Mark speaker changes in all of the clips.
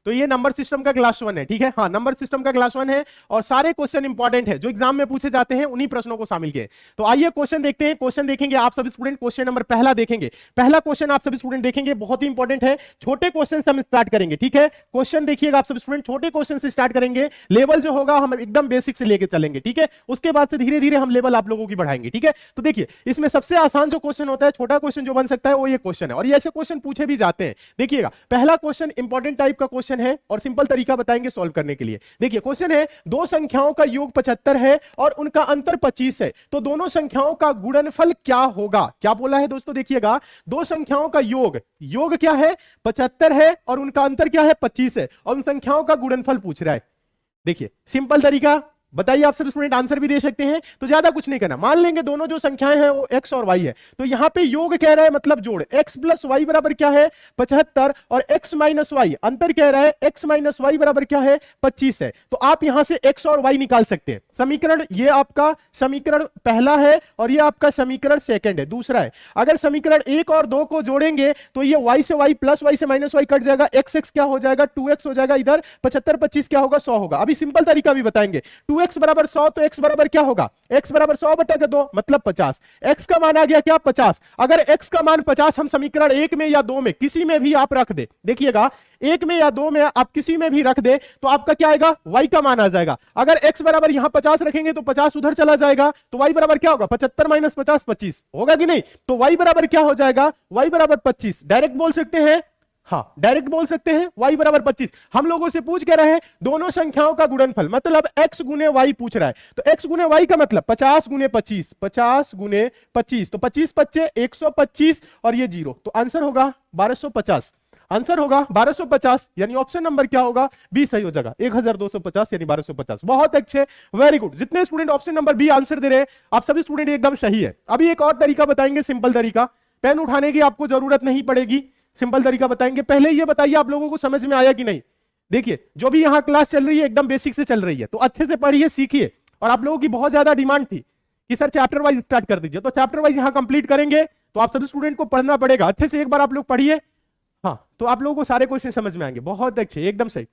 Speaker 1: तो ये number system का क्लास 1 है, ठीक है। हाँ, नंबर सिस्टम का क्लास 1 है और सारे क्वेश्चन इंपॉर्टेंट है जो एग्जाम में पूछे जाते हैं, उन्हीं प्रश्नों को शामिल किए। तो आइए क्वेश्चन देखते हैं। क्वेश्चन देखेंगे आप सभी स्टूडेंट, क्वेश्चन नंबर पहला देखेंगे। पहला क्वेश्चन आप सभी स्टूडेंट देखेंगे, बहुत ही इंपॉर्टेंट है। छोटे क्वेश्चन से हम स्टार्ट करेंगे, ठीक है। क्वेश्चन देखिएगा आप सभी स्टूडेंट, छोटे क्वेश्चन से स्टार्ट करेंगे। लेवल जो होगा हम एकदम बेसिक से लेके चलेंगे, ठीक है। उसके बाद से धीरे धीरे हम लेवल आप लोगों की बढ़ाएंगे, ठीक है। तो देखिए, इसमें सबसे आसान जो क्वेश्चन होता है, छोटा क्वेश्चन जो बन सकता है, वो ये क्वेश्चन है। और ये ऐसे क्वेश्चन पूछे भी जाते हैं। देखिएगा, पहला क्वेश्चन इंपॉर्टेंट टाइप का क्वेश्चन है और सिंपल तरीका बताएंगे सॉल्व करने के लिए। देखिए, क्वेश्चन है दो संख्याओं का योग 75 है और उनका अंतर 25 है, तो दोनों संख्याओं का गुणनफल क्या होगा। क्या बोला है दोस्तों, देखिएगा, दो संख्याओं का योग, योग क्या है 75 है और उनका अंतर क्या है 25 है, और उन संख्याओं का गुणनफल पूछ रहा है। देखिए, सिंपल तरीका बताइए, आप सब स्टूडेंट आंसर भी दे सकते हैं। तो ज्यादा कुछ नहीं करना, मान लेंगे दोनों जो संख्याएं हैं वो x और y है, तो यहां पे योग कह रहा है मतलब जोड़, x प्लस वाई बराबर क्या है 75 और x माइनस वाई अंतर कह रहा है x माइनस वाई बराबर क्या है 25 है। तो आप यहां से x और y निकाल सकते हैं। समीकरण ये आपका समीकरण पहला है और ये आपका समीकरण सेकंड है, दूसरा है। अगर समीकरण 1 और 2 को जोड़ेंगे तो ये y से y प्लस y से माइनस y कट जाएगा, x क्या हो जाएगा 2x हो जाएगा, इधर 75 25 क्या होगा 100 होगा। अभी सिंपल तरीका भी बताएंगे, 2x बराबर 100 तो x बराबर क्या होगा, x बराबर 100 बटा के 2 मतलब 50। x का मान आ गया क्या 50। अगर x का मान 50 हम समीकरण 1 में या 2 में किसी में भी आप रख दे, देखिएगा 1 में या 2 में आप किसी में भी रख दे तो आपका क्या आएगा y का मान आ जाएगा। अगर x बराबर यहां 50 रखेंगे तो 50 उधर चला जाएगा, तो y बराबर क्या होगा 75 माइनस 50 25 होगा कि नहीं। तो y बराबर क्या हो जाएगा, y बराबर 25। डायरेक्ट बोल सकते हैं, हाँ डायरेक्ट बोल सकते हैं y बराबर 25। हम लोगों से पूछ के रहे हैं दोनों संख्याओं का गुणनफल, मतलब x गुने y पूछ रहा है। तो x गुने y का मतलब 50 गुने 25, 50 गुने 25, तो 25 25 125 और ये 0, तो आंसर होगा 1250। आंसर होगा 1250, यानी ऑप्शन नंबर क्या होगा बी सही हो जाएगा, 1250 यानी 1250। बहुत अच्छे, वेरी गुड। जितने student option number B answer दे रहे हैं आप सभी स्टूडेंट एकदम सही है। अभी एक और तरीका बताएंगे, सिंपल तरीका, पेन उठाने की आपको जरूरत नहीं पड़ेगी, सिंपल तरीका बताएंगे। पहले ये बताइए आप लोगों को समझ में आया कि नहीं। देखिए, जो भी यहां क्लास चल रही है एकदम बेसिक से चल रही है, तो अच्छे से पढ़िए सीखिए। और आप लोगों की बहुत ज्यादा डिमांड थी कि सर चैप्टर वाइज स्टार्ट कर दीजिए, तो चैप्टर वाइज यहां कंप्लीट करेंगे तो आप सभी स्टूडेंट को पढ़ना पड़ेगा अच्छे से। एक बार आप लोग पढ़िए, हाँ, तो आप लोगों को सारे क्वेश्चन समझ में आएंगे। बहुत अच्छे, एकदम सही,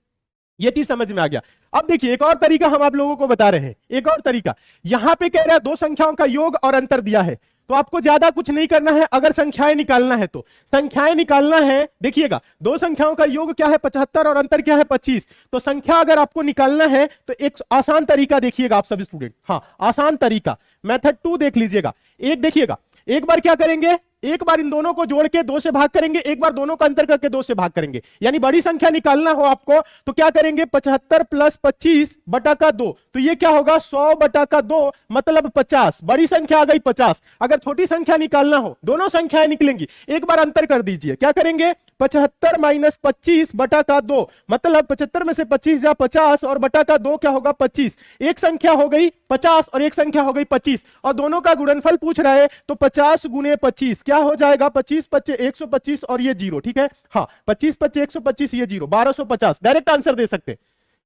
Speaker 1: ये चीज समझ में आ गया। अब देखिए, एक और तरीका हम आप लोगों को बता रहे हैं, एक और तरीका। यहां पे कह रहा है दो संख्याओं का योग और अंतर दिया है, तो आपको ज्यादा कुछ नहीं करना है। अगर संख्याएं निकालना है तो संख्याएं निकालना है, देखिएगा दो संख्याओं का योग क्या है 75 और अंतर क्या है 25, तो संख्या अगर आपको निकालना है तो एक आसान तरीका देखिएगा आप सभी स्टूडेंट, हाँ आसान तरीका, मेथड 2 देख लीजिएगा। एक देखिएगा, एक बार क्या करेंगे, एक बार इन दोनों को जोड़ के 2 से भाग करेंगे, एक बार दोनों का अंतर करके 2 से भाग करेंगे। यानी बड़ी संख्या निकालना हो आपको तो क्या करेंगे 75 प्लस 25 बटा का 2, तो ये क्या होगा 100 बटा का 2 मतलब 50। बड़ी संख्या आ गई 50। अगर छोटी संख्या निकालना हो, दोनों संख्याएं निकलेंगी, एक बार अंतर कर दीजिए, क्या करेंगे 75 माइनस 25 बटा का 2 मतलब 75 में से 25 जा 50 और बटा का 2 क्या होगा 25। एक संख्या हो गई 50 और एक संख्या हो गई 25 और दोनों का गुणनफल पूछ रहा है, तो 50 गुने 25 क्या हो जाएगा 25 25 125 और ये 0, ठीक है। हाँ 25 25 125 ये 0, 1250। डायरेक्ट आंसर दे सकते।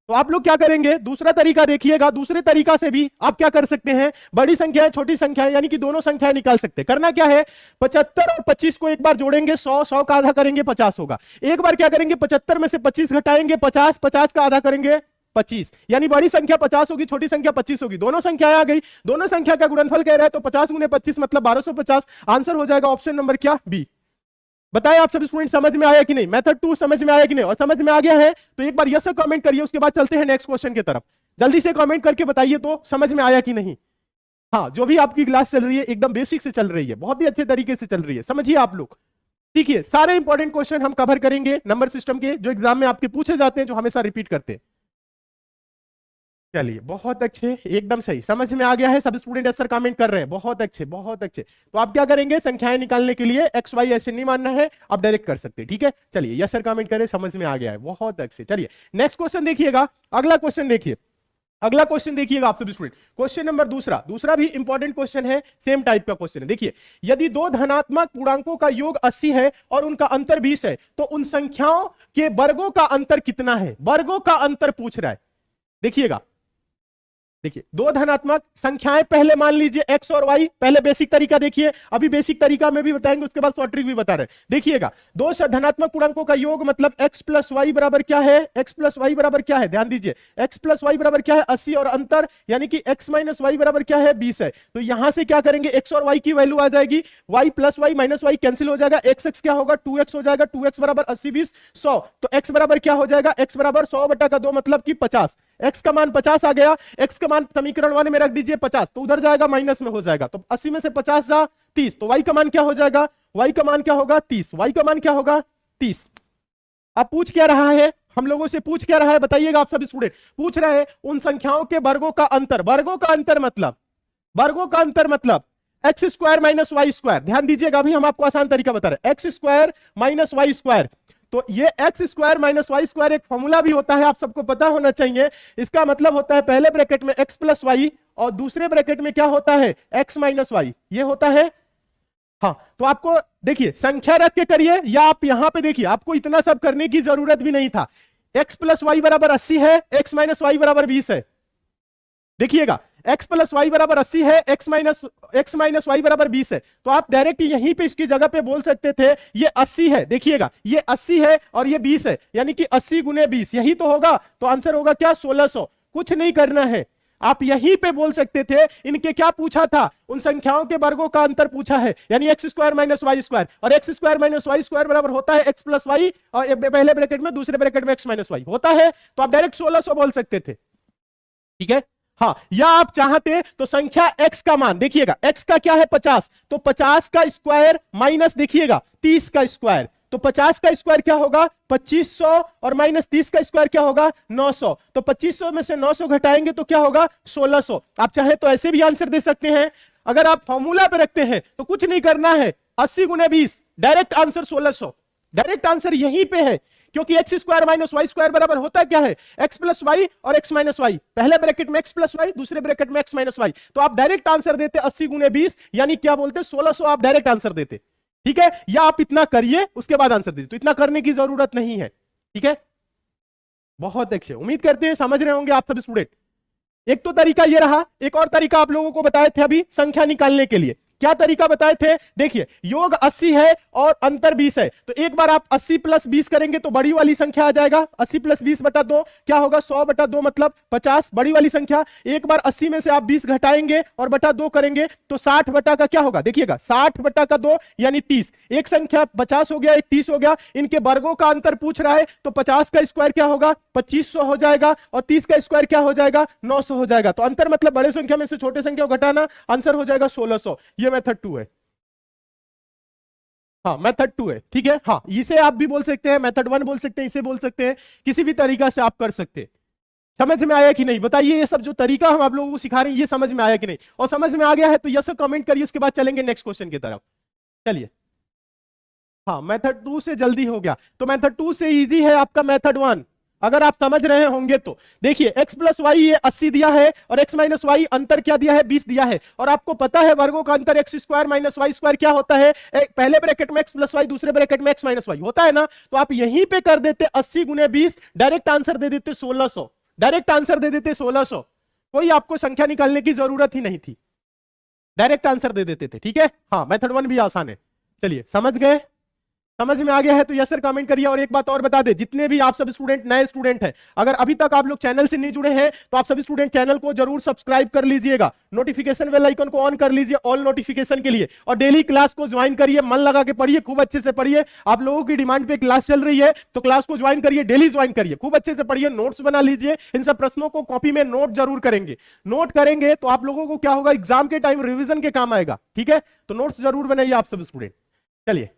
Speaker 1: तो आप लोग क्या करेंगे, दूसरा तरीका देखिएगा। दूसरे तरीका से भी आप क्या कर सकते हैं, बड़ी संख्याएं छोटी संख्याएं यानी कि दोनों संख्याएं निकाल सकते हैं। करना क्या है 75 और 25 को एक बार जोड़ेंगे 100, 100 का आधा करेंगे 50 होगा। एक बार क्या करेंगे 75 में से 25 घटाएंगे 50, 50 का आधा करेंगे 25, यानी बड़ी संख्या 50 होगी, छोटी संख्या 25 होगी। दोनों संख्याएं आ गई, दोनों संख्या का गुणनफल कह रहा है, तो 50 गुने 25 मतलब 1250। आंसर हो जाएगा ऑप्शन नंबर क्या बी। बताइए आप सभी स्टूडेंट समझ में आया कि नहीं, मेथड 2 समझ में आया कि नहीं। और समझ में आ गया है तो एक बार यस कमेंट करिए, उसके बाद चलते हैं नेक्स्ट क्वेश्चन की तरफ। जल्दी से कमेंट करके बताइए तो समझ में आया कि नहीं। हाँ, जो भी आपकी क्लास चल रही है एकदम बेसिक से चल रही है, बहुत ही अच्छे तरीके से चल रही है, समझिए आप लोग। ठीक है, सारे इंपॉर्टेंट क्वेश्चन हम कवर करेंगे नंबर सिस्टम के, जो एग्जाम में आपके पूछे जाते हैं, जो हमेशा रिपीट करते हैं। चलिए, बहुत अच्छे, एकदम सही, समझ में आ गया है। सब स्टूडेंट सर कमेंट कर रहे हैं, बहुत अच्छे बहुत अच्छे। तो आप क्या करेंगे, संख्याएं निकालने के लिए एक्स वाई ऐसे नहीं मानना है, आप डायरेक्ट कर सकते हैं, ठीक है। चलिए यस सर कमेंट करें, समझ में आ गया है, बहुत अच्छे। चलिए नेक्स्ट क्वेश्चन देखिएगा, अगला क्वेश्चन देखिए, अगला क्वेश्चन देखिएगा आप सभी स्टूडेंट। क्वेश्चन नंबर दूसरा भी इंपॉर्टेंट क्वेश्चन है, सेम टाइप का क्वेश्चन है। देखिए, यदि दो धनात्मक पूर्णांकों का योग 80 है और उनका अंतर 20 है, तो उन संख्याओं के वर्गों का अंतर कितना है। वर्गों का अंतर पूछ रहा है, देखिएगा देखिए दो धनात्मक संख्याएं पहले मान लीजिए x और y, पहले बेसिक तरीका देखिए, अभी बेसिक तरीका में भी बताएंगे, उसके बाद शॉर्ट ट्रिक भी बता रहे हैं। देखिएगा दो धनात्मक पूर्णांकों का योग मतलब x प्लस वाई बराबर क्या है, x प्लस वाई बराबर क्या है, ध्यान दीजिए x प्लस वाई बराबर क्या है 80 और अंतर यानी कि x माइनस वाई बराबर क्या है 20 है। तो यहां से क्या करेंगे x और y की वैल्यू आ जाएगी, y plus y minus y cancel हो जाएगा, x क्या होगा 2x हो जाएगा, 2x बराबर 80 20 100। तो x बराबर क्या हो जाएगा, x बराबर 100/2 मतलब कि 50। x का मान 50 आ गया, x का मान समीकरण 1 में रख दीजिए 50, तो उधर जाएगा माइनस में हो जाएगा, तो 80 में से 50 जा 30, तो y का मान क्या हो जाएगा, y का मान क्या होगा 30, y का मान क्या होगा 30। अब पूछ क्या रहा है हम लोगों से, पूछ क्या रहा है बताइएगा आप सभी स्टूडेंट, पूछ रहे हैं उन संख्याओं के वर्गों का अंतर, वर्गों का अंतर मतलब x square minus y square. ध्यान दीजिएगा अभी हम आपको आसान तरीका बता रहे हैं, x square minus y square. तो ये x square minus y square एक फॉर्मूला भी होता है, आप सबको पता होना चाहिए। इसका मतलब होता है पहले ब्रैकेट में एक्स प्लस वाई और दूसरे ब्रैकेट में क्या होता है एक्स माइनस वाई, ये होता है। हाँ तो आपको देखिए संख्या रख के करिए या आप यहां पे देखिए, आपको इतना सब करने की जरूरत भी नहीं था। एक्स प्लस वाई बराबर 80 है, एक्स माइनस वाई बराबर 20 है। देखिएगा x प्लस वाई बराबर 80 है, x माइनस वाई बराबर 20 है, तो आप डायरेक्ट यहीं पे इसकी जगह पे बोल सकते थे ये 80 है। देखिएगा ये 80 है और ये 20 है, यानी कि 80 गुने 20 यही तो होगा, तो आंसर होगा क्या 1600। कुछ नहीं करना है, आप यहीं पे बोल सकते थे। इनके क्या पूछा था, उन संख्याओं के वर्गों का अंतर पूछा है, यानी x square minus y square, और x square minus y square बराबर होता है एक्स प्लस वाई, और पहले ब्रैकेट में दूसरे ब्रैकेट में एक्स माइनस वाई होता है, तो आप डायरेक्ट 1600 बोल सकते थे। ठीक है हाँ, या आप चाहते तो संख्या x का मान देखिएगा, x का क्या है 50, तो 50 का स्क्वायर माइनस देखिएगा 30 का स्क्वायर, तो 50 का स्क्वायर क्या होगा 2500 और माइनस 30 का स्क्वायर क्या होगा 900, तो 2500 में से 900 घटाएंगे तो क्या होगा 1600। आप चाहे तो ऐसे भी आंसर दे सकते हैं, अगर आप फॉर्मूला पे रखते हैं तो कुछ नहीं करना है, 80 गुने 20 डायरेक्ट आंसर 1600, डायरेक्ट आंसर यहीं पे है, क्योंकि x square minus y square बराबर होता क्या है एक्स प्लस वाई और एक्स माइनस वाई, पहले ब्रैकेट में एक्स प्लस वाई दूसरे ब्रैकेट में एक्स माइनस वाई, तो आप डायरेक्ट आंसर देते 80 गुने 20 यानी क्या बोलते 1600, आप डायरेक्ट आंसर देते। ठीक है, या आप इतना करिए उसके बाद आंसर दीजिए, तो इतना करने की जरूरत नहीं है। ठीक है, बहुत अच्छे, उम्मीद करते हैं समझ रहे होंगे आप सभी स्टूडेंट। एक तो तरीका ये रहा, एक और तरीका आप लोगों को बताए थे अभी संख्या निकालने के लिए। क्या तरीका बताए थे, देखिए योग 80 है और अंतर 20 है, तो एक बार आप 80 प्लस 20 करेंगे तो बड़ी वाली संख्या आ जाएगा, 80 प्लस 20/2 क्या होगा 100/2 मतलब 50, बड़ी वाली संख्या। एक बार 80 में से आप 20 घटाएंगे और बटा 2 करेंगे तो 60 बटा का क्या होगा, देखिएगा 60 बटा का 2 यानी 30, एक संख्या 50 हो गया एक 30 हो गया, इनके वर्गों का अंतर पूछ रहा है, तो 50 का स्क्वायर क्या होगा 2500 हो जाएगा और 30 का स्क्वायर क्या हो जाएगा 900 हो जाएगा, तो अंतर मतलब बड़े संख्या में से छोटे संख्या को घटाना, आंसर हो जाएगा 1600। ये मेथड 2 है, हाँ मेथड 2 है। ठीक है हाँ, इसे आप भी बोल सकते हैं, मेथड 1 बोल सकते हैं, इसे बोल सकते हैं, किसी भी तरीका से आप कर सकते हैं। समझ में आया कि नहीं बताइए, ये सब जो तरीका हम आप लोगों को सिखा रहे हैं ये समझ में आया कि नहीं, और समझ में आ गया है तो यस कमेंट करिए, उसके बाद चलेंगे नेक्स्ट क्वेश्चन की तरफ। चलिए हाँ, मेथड 2 से जल्दी हो गया, तो मेथड 2 से इजी है आपका मेथड 1, अगर आप समझ रहे होंगे तो। देखिए x प्लस वाई ये 80 दिया है और x माइनस वाई अंतर क्या दिया है 20 दिया है, और आपको पता है वर्गों का अंतर x square minus y square क्या होता है, पहले ब्रैकेट में x प्लस वाई दूसरे ब्रैकेट में x माइनस वाई होता है ना, तो आप यहीं पे कर देते 80 गुने 20, डायरेक्ट आंसर दे देते 1600, डायरेक्ट आंसर दे देते 1600, कोई आपको संख्या निकालने की जरूरत ही नहीं थी, डायरेक्ट आंसर दे देते थे। ठीक है हाँ, मेथड 1 भी आसान है। चलिए समझ गए, समझ में आ गया है तो यस सर कमेंट करिए। और एक बात और बता दे, जितने भी आप सब स्टूडेंट नए स्टूडेंट हैं, अगर अभी तक आप लोग चैनल से नहीं जुड़े हैं तो आप सभी स्टूडेंट चैनल को जरूर सब्सक्राइब कर लीजिएगा, नोटिफिकेशन बेल आइकन को ऑन कर लीजिए ऑल नोटिफिकेशन के लिए, और डेली क्लास को ज्वाइन करिए, मन लगा के पढ़िए, खूब अच्छे से पढ़िए। आप लोगों की डिमांड पे क्लास चल रही है तो क्लास को ज्वाइन करिए, डेली ज्वाइन करिए, खूब अच्छे से पढ़िए, नोट्स बना लीजिए, इन सब प्रश्नों को कॉपी में नोट जरूर करेंगे, नोट करेंगे तो आप लोगों को क्या होगा एग्जाम के टाइम रिविजन के काम आएगा। ठीक है, तो नोट्स जरूर बनाइए आप सब स्टूडेंट। चलिए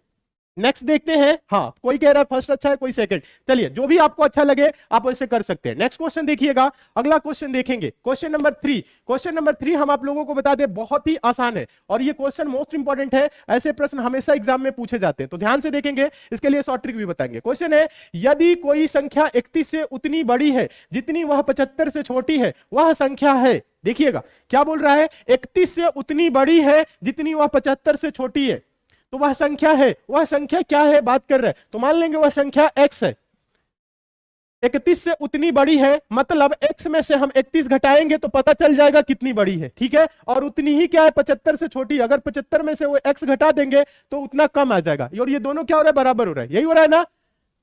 Speaker 1: नेक्स्ट देखते हैं, हाँ कोई कह रहा है फर्स्ट अच्छा है कोई सेकंड, चलिए जो भी आपको अच्छा लगे आप वैसे कर सकते हैं। नेक्स्ट क्वेश्चन देखिएगा, अगला क्वेश्चन देखेंगे, क्वेश्चन नंबर 3। क्वेश्चन नंबर 3 हम आप लोगों को बता दें बहुत ही आसान है, और ये क्वेश्चन मोस्ट इंपॉर्टेंट है, ऐसे प्रश्न हमेशा एग्जाम में पूछे जाते हैं, तो ध्यान से देखेंगे, इसके लिए शॉर्ट ट्रिक भी बताएंगे। क्वेश्चन है, यदि कोई संख्या 31 से उतनी बड़ी है जितनी वह 75 से छोटी है, वह संख्या है। देखिएगा क्या बोल रहा है, 31 से उतनी बड़ी है जितनी वह 75 से छोटी है, तो वह संख्या है, वह संख्या क्या है बात कर रहे हैं, तो मान लेंगे वह संख्या x है। 31 से उतनी बड़ी है, मतलब x में से हम 31 घटाएंगे तो पता चल जाएगा कितनी बड़ी है, ठीक है। और उतनी ही क्या है, 75 से छोटी। अगर 75 में से वो x घटा देंगे तो उतना कम आ जाएगा। और ये दोनों क्या हो रहा है, बराबर हो रहा है, यही हो रहा है ना।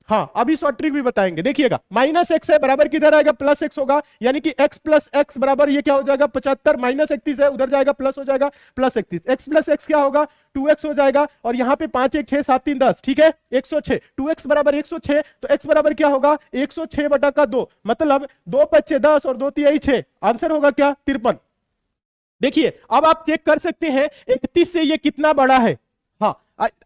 Speaker 1: हाँ, अभी शॉर्ट ट्रिक भी बताएंगे, देखिएगा। माइनस एक्स है, बराबर किधर आएगा, प्लस एक्स होगा, यानी कि x प्लस एक्स बराबर ये क्या हो जाएगा, 75। माइनस 31 है, उधर जाएगा प्लस हो जाएगा, प्लस 31। x प्लस एक्स क्या होगा, 2x हो जाएगा। और यहाँ पे 5 1 6 7 3 10, ठीक है, 106। 2x बराबर 106, तो x बराबर क्या होगा, 106 बटा का 2, मतलब 2 5 10 और 2 3 6। आंसर होगा क्या, 53। देखिए अब आप चेक कर सकते हैं 31 से ये कितना बड़ा है। हाँ,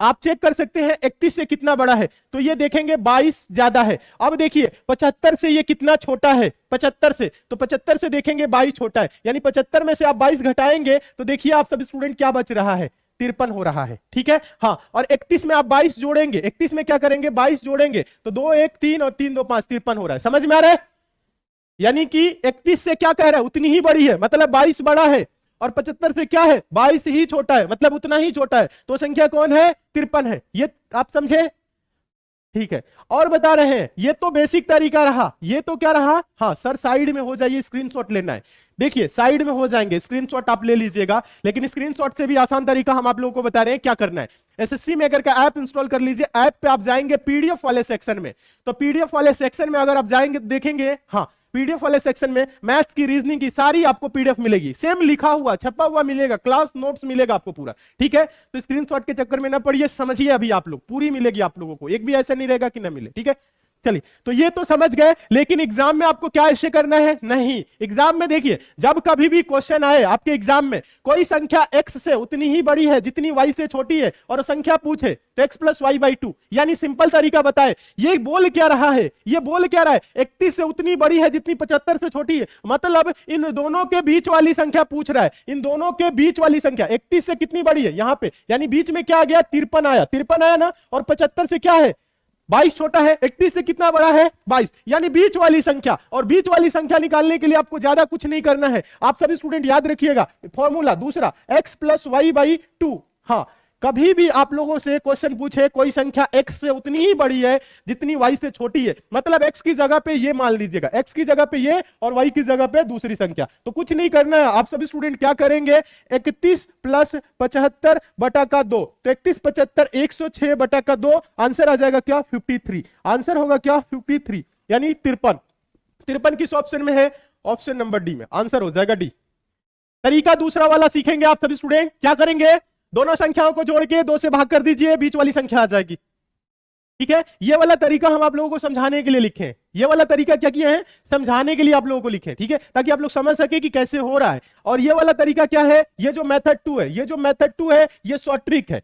Speaker 1: आप चेक कर सकते हैं 31 से कितना बड़ा है, तो ये देखेंगे 22 ज्यादा है। अब देखिए 75 से ये कितना छोटा है, 75 से, तो 75 से देखेंगे 22 छोटा है, यानी 75 में से आप 22 घटाएंगे तो देखिए आप सब स्टूडेंट क्या बच रहा है, 53 हो रहा है, ठीक है। हाँ, और 31 में आप 22 जोड़ेंगे, 31 में क्या करेंगे, 22 जोड़ेंगे तो 2 1 3 और 3 2 5, 53 हो रहा है। समझ में आ रहा है, यानी कि 31 से क्या कह रहा है, उतनी ही बड़ी है, मतलब 22 बड़ा है, और 75 से क्या है, 22 ही छोटा है, मतलब उतना ही छोटा है। तो संख्या कौन है, 53 है। ये आप समझे, ठीक है। और बता रहे हैं, ये तो बेसिक तरीका रहा, ये तो क्या रहा, हाँ सर साइड में हो जाइए, स्क्रीनशॉट लेना है। देखिए साइड में हो जाएंगे, स्क्रीनशॉट आप ले लीजिएगा, लेकिन स्क्रीनशॉट से भी आसान तरीका हम आप लोगों को बता रहे हैं क्या करना है। एसएससी मेकर का ऐप इंस्टॉल कर लीजिए। ऐप पे आप जाएंगे पीडीएफ वाले सेक्शन में, तो पीडीएफ वाले सेक्शन में अगर आप जाएंगे तो देखेंगे, हाँ पीडीएफ वाले सेक्शन में मैथ की, रीजनिंग की सारी आपको पीडीएफ मिलेगी, सेम लिखा हुआ छपा हुआ मिलेगा, क्लास नोट्स मिलेगा आपको पूरा, ठीक है। तो स्क्रीनशॉट के चक्कर में ना पड़िए, समझिए अभी आप लोग, पूरी मिलेगी आप लोगों को, एक भी ऐसा नहीं रहेगा कि ना मिले, ठीक है। चलिए, तो ये तो समझ गए, लेकिन एग्जाम में आपको क्या ऐसे करना है, नहीं, एग्जाम में देखिए जब कभी भी क्वेश्चन आए आपके एग्जाम में, कोई संख्या x से उतनी ही बड़ी है जितनी y से छोटी है, और संख्या पूछे तो x प्लस वाई बाई 2, यानी सिंपल तरीका बताए, ये बोल क्या रहा है, ये बोल क्या रहा है, 31 से उतनी बड़ी है जितनी 75 से छोटी है, मतलब इन दोनों के बीच वाली संख्या पूछ रहा है, इन दोनों के बीच वाली संख्या 31 से कितनी बड़ी है यहां पे, यानी बीच में क्या आ गया, 53 आया, 53 आया ना, और 75 से क्या है, 22 छोटा है, 31 से कितना बड़ा है, 22, यानी बीच वाली संख्या। और बीच वाली संख्या निकालने के लिए आपको ज्यादा कुछ नहीं करना है, आप सभी स्टूडेंट याद रखिएगा फॉर्मूला दूसरा, x प्लस वाई बाई 2। हाँ, कभी भी आप लोगों से क्वेश्चन पूछे कोई संख्या x से उतनी ही बड़ी है जितनी y से छोटी है, मतलब x की जगह पे ये मान लीजिएगा, x की जगह पे ये और y की जगह पे दूसरी संख्या, तो कुछ नहीं करना है। आप सभी स्टूडेंट क्या करेंगे, 31 प्लस 75 बटा का 2, तो 31 75 106 बटा का 2, आंसर आ जाएगा क्या, 53। आंसर होगा क्या, 53, यानी 53। 53 किस ऑप्शन में है, ऑप्शन नंबर डी में, आंसर हो जाएगा डी। तरीका दूसरा वाला सीखेंगे आप सभी स्टूडेंट, क्या करेंगे, दोनों संख्याओं को जोड़ के 2 से भाग कर दीजिए, बीच वाली संख्या आ जाएगी, ठीक है। ये वाला तरीका हम आप लोगों को समझाने के लिए लिखे हैं, ये वाला तरीका क्या किया है, समझाने के लिए आप लोगों को लिखे, ठीक है, ताकि आप लोग समझ सके कि कैसे हो रहा है। और ये वाला तरीका क्या है, ये जो मेथड 2 है, ये जो मेथड 2 है ये शॉर्ट ट्रिक है।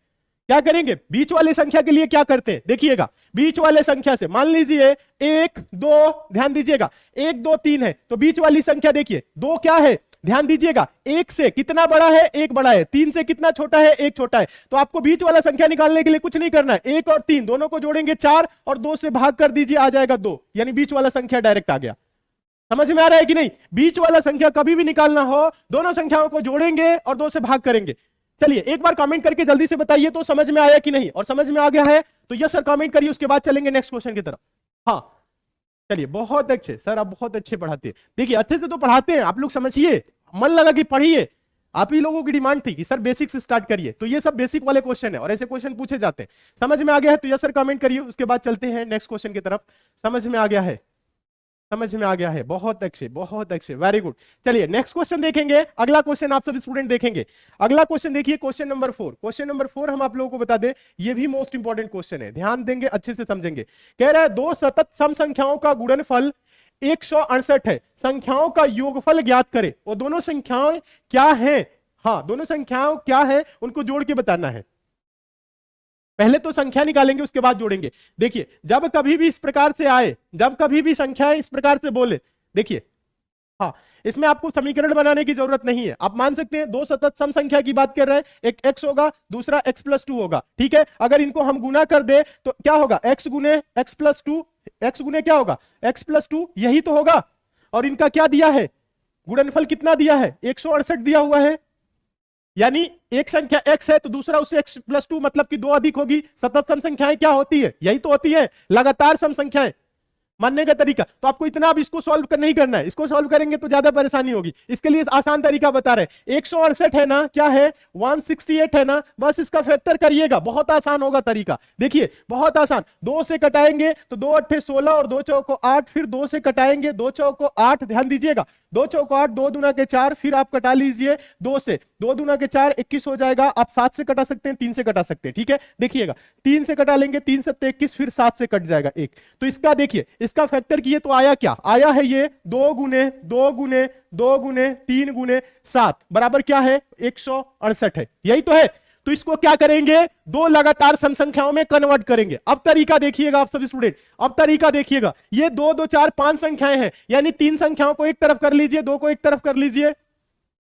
Speaker 1: क्या करेंगे, बीच वाले संख्या के लिए क्या करते हैं, देखिएगा, बीच वाले संख्या से मान लीजिए 1 2, ध्यान दीजिएगा 1 2 3 है, तो बीच वाली संख्या देखिए 2 क्या है, ध्यान दीजिएगा 1 से कितना बड़ा है, 1 बड़ा है, 3 से कितना छोटा है, 1 छोटा है। तो आपको बीच वाला संख्या निकालने के लिए कुछ नहीं करना है, 1 और 3 दोनों को जोड़ेंगे 4 और 2 से भाग कर दीजिए, आ जाएगा 2, यानी बीच वाला संख्या डायरेक्ट आ गया। समझ में आ रहा है कि नहीं, बीच वाला संख्या कभी भी निकालना हो, दोनों संख्याओं को जोड़ेंगे और 2 से भाग करेंगे। चलिए एक बार कमेंट करके जल्दी से बताइए तो समझ में आया कि नहीं, और समझ में आ गया है तो यस सर कमेंट करिए, उसके बाद चलेंगे नेक्स्ट क्वेश्चन की तरफ। हाँ चलिए, बहुत अच्छे सर, आप बहुत अच्छे पढ़ाते हैं, देखिए अच्छे से तो पढ़ाते हैं आप लोग, समझिए, मन लगा कि पढ़िए, आप ही लोगों की डिमांड थी कि सर बेसिक से स्टार्ट करिए, तो ये सब बेसिक वाले क्वेश्चन है और ऐसे क्वेश्चन पूछे जाते हैं। समझ में आ गया है तो यस सर कमेंट करिए, उसके बाद चलते हैं नेक्स्ट क्वेश्चन की तरफ। समझ में आ गया है, समझ में आ गया है, बहुत अच्छे बहुत अच्छे, वेरी गुड। चलिए नेक्स्ट क्वेश्चन देखेंगे, अगला क्वेश्चन आप सभी स्टूडेंट देखेंगे। अगला क्वेश्चन देखिए, क्वेश्चन नंबर 4। क्वेश्चन नंबर 4 हम आप लोगों को बता दें, ये भी मोस्ट इंपॉर्टेंट क्वेश्चन है, ध्यान देंगे अच्छे से समझेंगे। कह रहा है दो सतत सम संख्याओं का गुणनफल 168 है, संख्याओं का योगफल ज्ञात करें। वो दोनों संख्याएं क्या है, हाँ दोनों संख्याओं क्या है उनको जोड़ के बताना है। पहले तो संख्या निकालेंगे उसके बाद जोड़ेंगे। देखिए जब कभी भी इस प्रकार से आए, जब कभी भी संख्याएं इस प्रकार से बोले, देखिए हाँ इसमें आपको समीकरण बनाने की जरूरत नहीं है, आप मान सकते हैं दो सतत सम संख्या की बात कर रहे हैं, एक x होगा दूसरा x प्लस 2 होगा, ठीक है। अगर इनको हम गुना कर दे तो क्या होगा, x गुने x प्लस 2, x गुने क्या होगा x प्लस 2, यही तो होगा। और इनका क्या दिया है, गुणनफल कितना दिया है, 168 दिया हुआ है, यानी एक संख्या x है तो दूसरा उससे x प्लस 2 मतलब कि 2 अधिक होगी। सतत सम संख्याएं क्या होती है, यही तो होती है लगातार सम संख्याएं। मानने का तरीका। तो आपको इतना अब इसको सॉल्व नहीं करना है, इसको सॉल्व करेंगे तो ज्यादा परेशानी होगी। इसके लिए आसान तरीका बता रहे हैं। 168 है ना, क्या है 168 है ना, बस इसका फैक्टर करिएगा, बहुत आसान होगा तरीका। देखिए बहुत आसान, 2 से कटाएंगे तो 2 अट्ठे 16 और 2 चौको 8, फिर 2 से कटाएंगे 2 चौको 8, ध्यान दीजिएगा 2 चौको 8, 2 दूना के 4, फिर आप कटा लीजिए 2 से, 2 दूना के 4 21 हो जाएगा। आप 7 से कटा सकते हैं, 3 से कटा सकते हैं, ठीक है। देखिएगा 3 से कटा लेंगे, 3 7 21, फिर 7 से कट जाएगा 1। तो इसका देखिए इसका फैक्टर किए तो आया क्या, आया है ये 2 गुने 2 गुने 2 गुने 3 गुने 7 बराबर क्या है 168 है, यही तो है। तो इसको क्या करेंगे, 2 लगातार सम संख्याओं में कन्वर्ट करेंगे। अब तरीका देखिएगा आप सभी स्टूडेंट, अब तरीका देखिएगा, ये 2 2 4 5 संख्याएं हैं, यानी 3 संख्याओं को एक तरफ कर लीजिए, 2 को एक तरफ कर लीजिए,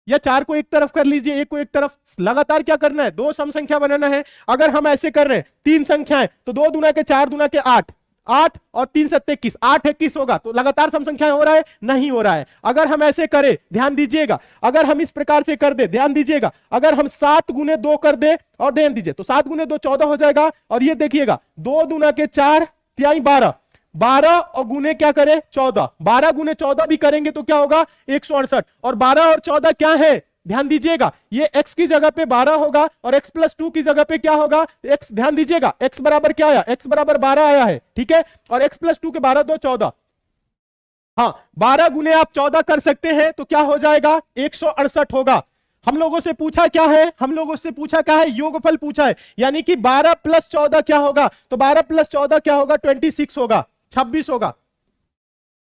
Speaker 1: या 4 को एक तरफ कर लीजिए, 1 को एक तरफ। लगातार क्या करना है, 2 सम संख्या बनाना है। अगर हम ऐसे कर रहे हैं 3 संख्याएं, तो 2 दूना के 4 दूना के 8, 8 और 3 7 21, 8 21 होगा। तो लगातार सम संख्याएं हो रहा है, नहीं हो रहा है। अगर हम ऐसे करें, ध्यान दीजिएगा, अगर हम इस प्रकार से कर दे, ध्यान दीजिएगा, अगर हम 7 गुने 2 कर दे और ध्यान दीजिए, तो 7 गुने 2 14 हो जाएगा। और ये देखिएगा 2 दूना के 4 तिहाई 12, 12 और गुने क्या करें 14, 12 गुने 14 भी करेंगे तो क्या होगा 168। और 12 और 14 क्या है, ध्यान दीजिएगा, ये x की जगह पे 12 होगा और x प्लस 2 की जगह पे क्या होगा x, ध्यान दीजिएगा x बराबर क्या आया, x बराबर 12 आया है, ठीक है। और x प्लस 2 के 12 2 14, हाँ 12 गुने आप 14 कर सकते हैं तो क्या हो जाएगा 168 होगा। हम लोगों से पूछा क्या है, हम लोगों से पूछा क्या है, योगफल पूछा है, यानी कि 12 प्लस 14 क्या होगा, तो 12 प्लस 14 क्या होगा 26 होगा, 26 होगा।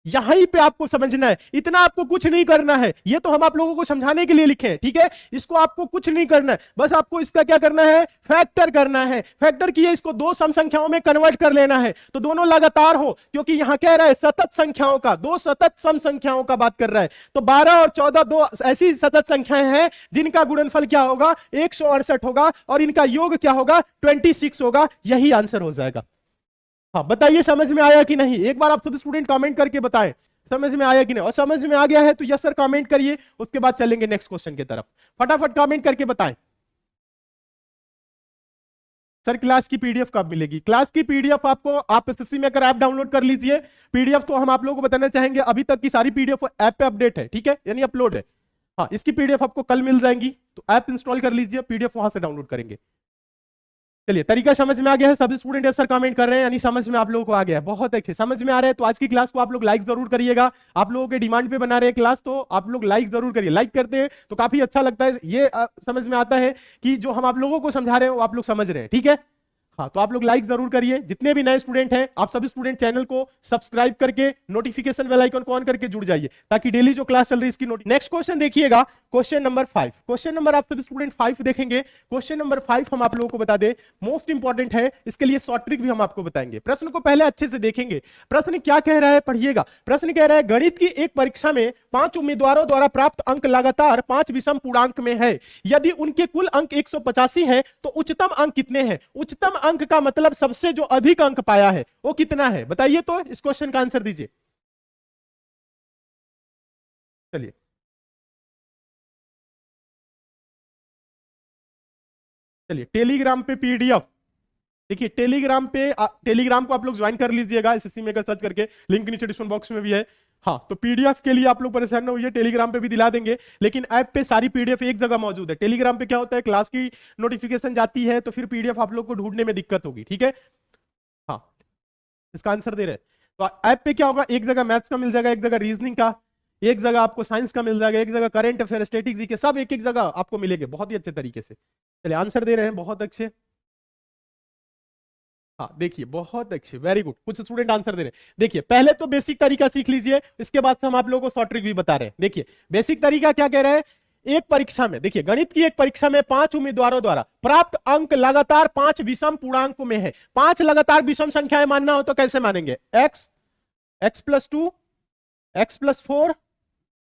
Speaker 1: यहीं पे आपको समझना है, इतना आपको कुछ नहीं करना है, ये तो हम आप लोगों को समझाने के लिए लिखे हैं, ठीक है। इसको आपको कुछ नहीं करना है, बस आपको इसका क्या करना है, फैक्टर करना है। फैक्टर किए इसको 2 सम संख्याओं में कन्वर्ट कर लेना है, तो दोनों लगातार हो, क्योंककि यहां कह रहा है सतत संख्याओं का, 2 सतत सम संख्याओं का बात कर रहा है। तो 12 और 14 2 ऐसी सतत संख्याएं हैं जिनका गुणनफल क्या होगा 168 होगा, और इनका योग क्या होगा 26 होगा। यही आंसर हो जाएगा। हाँ बताइए समझ में आया कि नहीं, एक बार आप सभी स्टूडेंट कमेंट करके बताएं समझ में आया कि नहीं। और समझ में आ गया है तो यस सर कमेंट करिए, उसके बाद चलेंगे नेक्स्ट क्वेश्चन की तरफ। फटाफट कमेंट करके बताएं। सर क्लास की पीडीएफ कब मिलेगी, क्लास की पीडीएफ आपको, आप एसएससी में अगर ऐप डाउनलोड कर लीजिए, पीडीएफ तो हम आप लोगों को बताना चाहेंगे अभी तक की सारी पीडीएफ ऐप पे अपडेट है, ठीक है, यानी अपलोड है। हाँ इसकी पीडीएफ आपको कल मिल जाएंगी, तो ऐप इंस्टॉल कर लीजिए, पीडीएफ वहां से डाउनलोड करेंगे। चलिए तरीका समझ में आ गया है, सभी स्टूडेंट सर कमेंट कर रहे हैं, यानी समझ में आप लोगों को आ गया है, बहुत अच्छे समझ में आ रहा है। तो आज की क्लास को आप लोग लाइक जरूर करिएगा, आप लोगों के डिमांड पे बना रहे हैं क्लास, तो आप लोग लाइक जरूर करिए। लाइक करते हैं तो काफी अच्छा लगता है, ये समझ में आता है कि जो हम आप लोगों को समझा रहे हैं वो आप लोग समझ रहे हैं, ठीक है। हाँ तो आप लोग लाइक जरूर करिए। जितने भी नए स्टूडेंट हैं आप सभी स्टूडेंट चैनल को सब्सक्राइब करके नोटिफिकेशन बेल आइकन को ऑन करके जुड़ जाइए, ताकि डेली जो क्लास चल रही है इसकी नोटिस। नेक्स्ट क्वेश्चन देखिएगा, क्वेश्चन नंबर 5, क्वेश्चन नंबर आप सभी स्टूडेंट 5 देखेंगे। क्वेश्चन नंबर 5 हम आप लोगों को बता दें मोस्ट इंपॉर्टेंट है, इसके लिए शॉर्ट ट्रिक भी हम आपको बताएंगे। प्रश्न को पहले अच्छे से देखेंगे, प्रश्न क्या कह रहा है पढ़िएगा। प्रश्न कह रहा है गणित की एक परीक्षा में 5 उम्मीदवारों द्वारा प्राप्त अंक लगातार 5 विषम पूर्णांक में है, यदि उनके कुल अंक 185 है तो उच्चतम अंक कितने हैं। उच्चतम अंक का मतलब सबसे जो अधिक अंक पाया है वो कितना है, बताइए। तो इस क्वेश्चन का आंसर दीजिए। चलिए चलिए टेलीग्राम पे पीडीएफ देखिए, टेलीग्राम पे टेलीग्राम को आप लोग ज्वाइन कर लीजिएगा, एसएससी में सर्च करके, लिंक नीचे डिस्क्रिप्शन बॉक्स में भी है। हाँ तो पीडीएफ के लिए आप लोग परेशान ना होइए, टेलीग्राम पे भी दिला देंगे, लेकिन ऐप पे सारी पीडीएफ एक जगह मौजूद है। टेलीग्राम पे क्या होता है, क्लास की नोटिफिकेशन जाती है तो फिर पीडीएफ आप लोग को ढूंढने में दिक्कत होगी, ठीक है। हाँ इसका आंसर दे रहे हैं, तो ऐप पे क्या होगा, एक जगह मैथ्स का मिल जाएगा, एक जगह रीजनिंग का, एक जगह आपको साइंस का मिल जाएगा, एक जगह करंट अफेयर स्टैटिस्टिक्स के, सब एक एक जगह आपको मिलेंगे बहुत ही अच्छे तरीके से। चलिए आंसर दे रहे हैं बहुत अच्छे, हाँ देखिए बहुत अच्छे, वेरी गुड, कुछ स्टूडेंट आंसर दे रहे हैं। देखिए पहले तो बेसिक तरीका सीख लीजिए, इसके बाद हम आप लोगों को शॉर्ट ट्रिक भी बता रहे हैं। देखिए बेसिक तरीका क्या कह रहा है, एक परीक्षा में, देखिए गणित की एक परीक्षा में 5 उम्मीदवारों द्वारा प्राप्त अंक लगातार 5 विषम पूर्णांकों में है। 5 लगातार विषम संख्याएं मानना हो तो कैसे मानेंगे, x, x plus 2, x plus 4,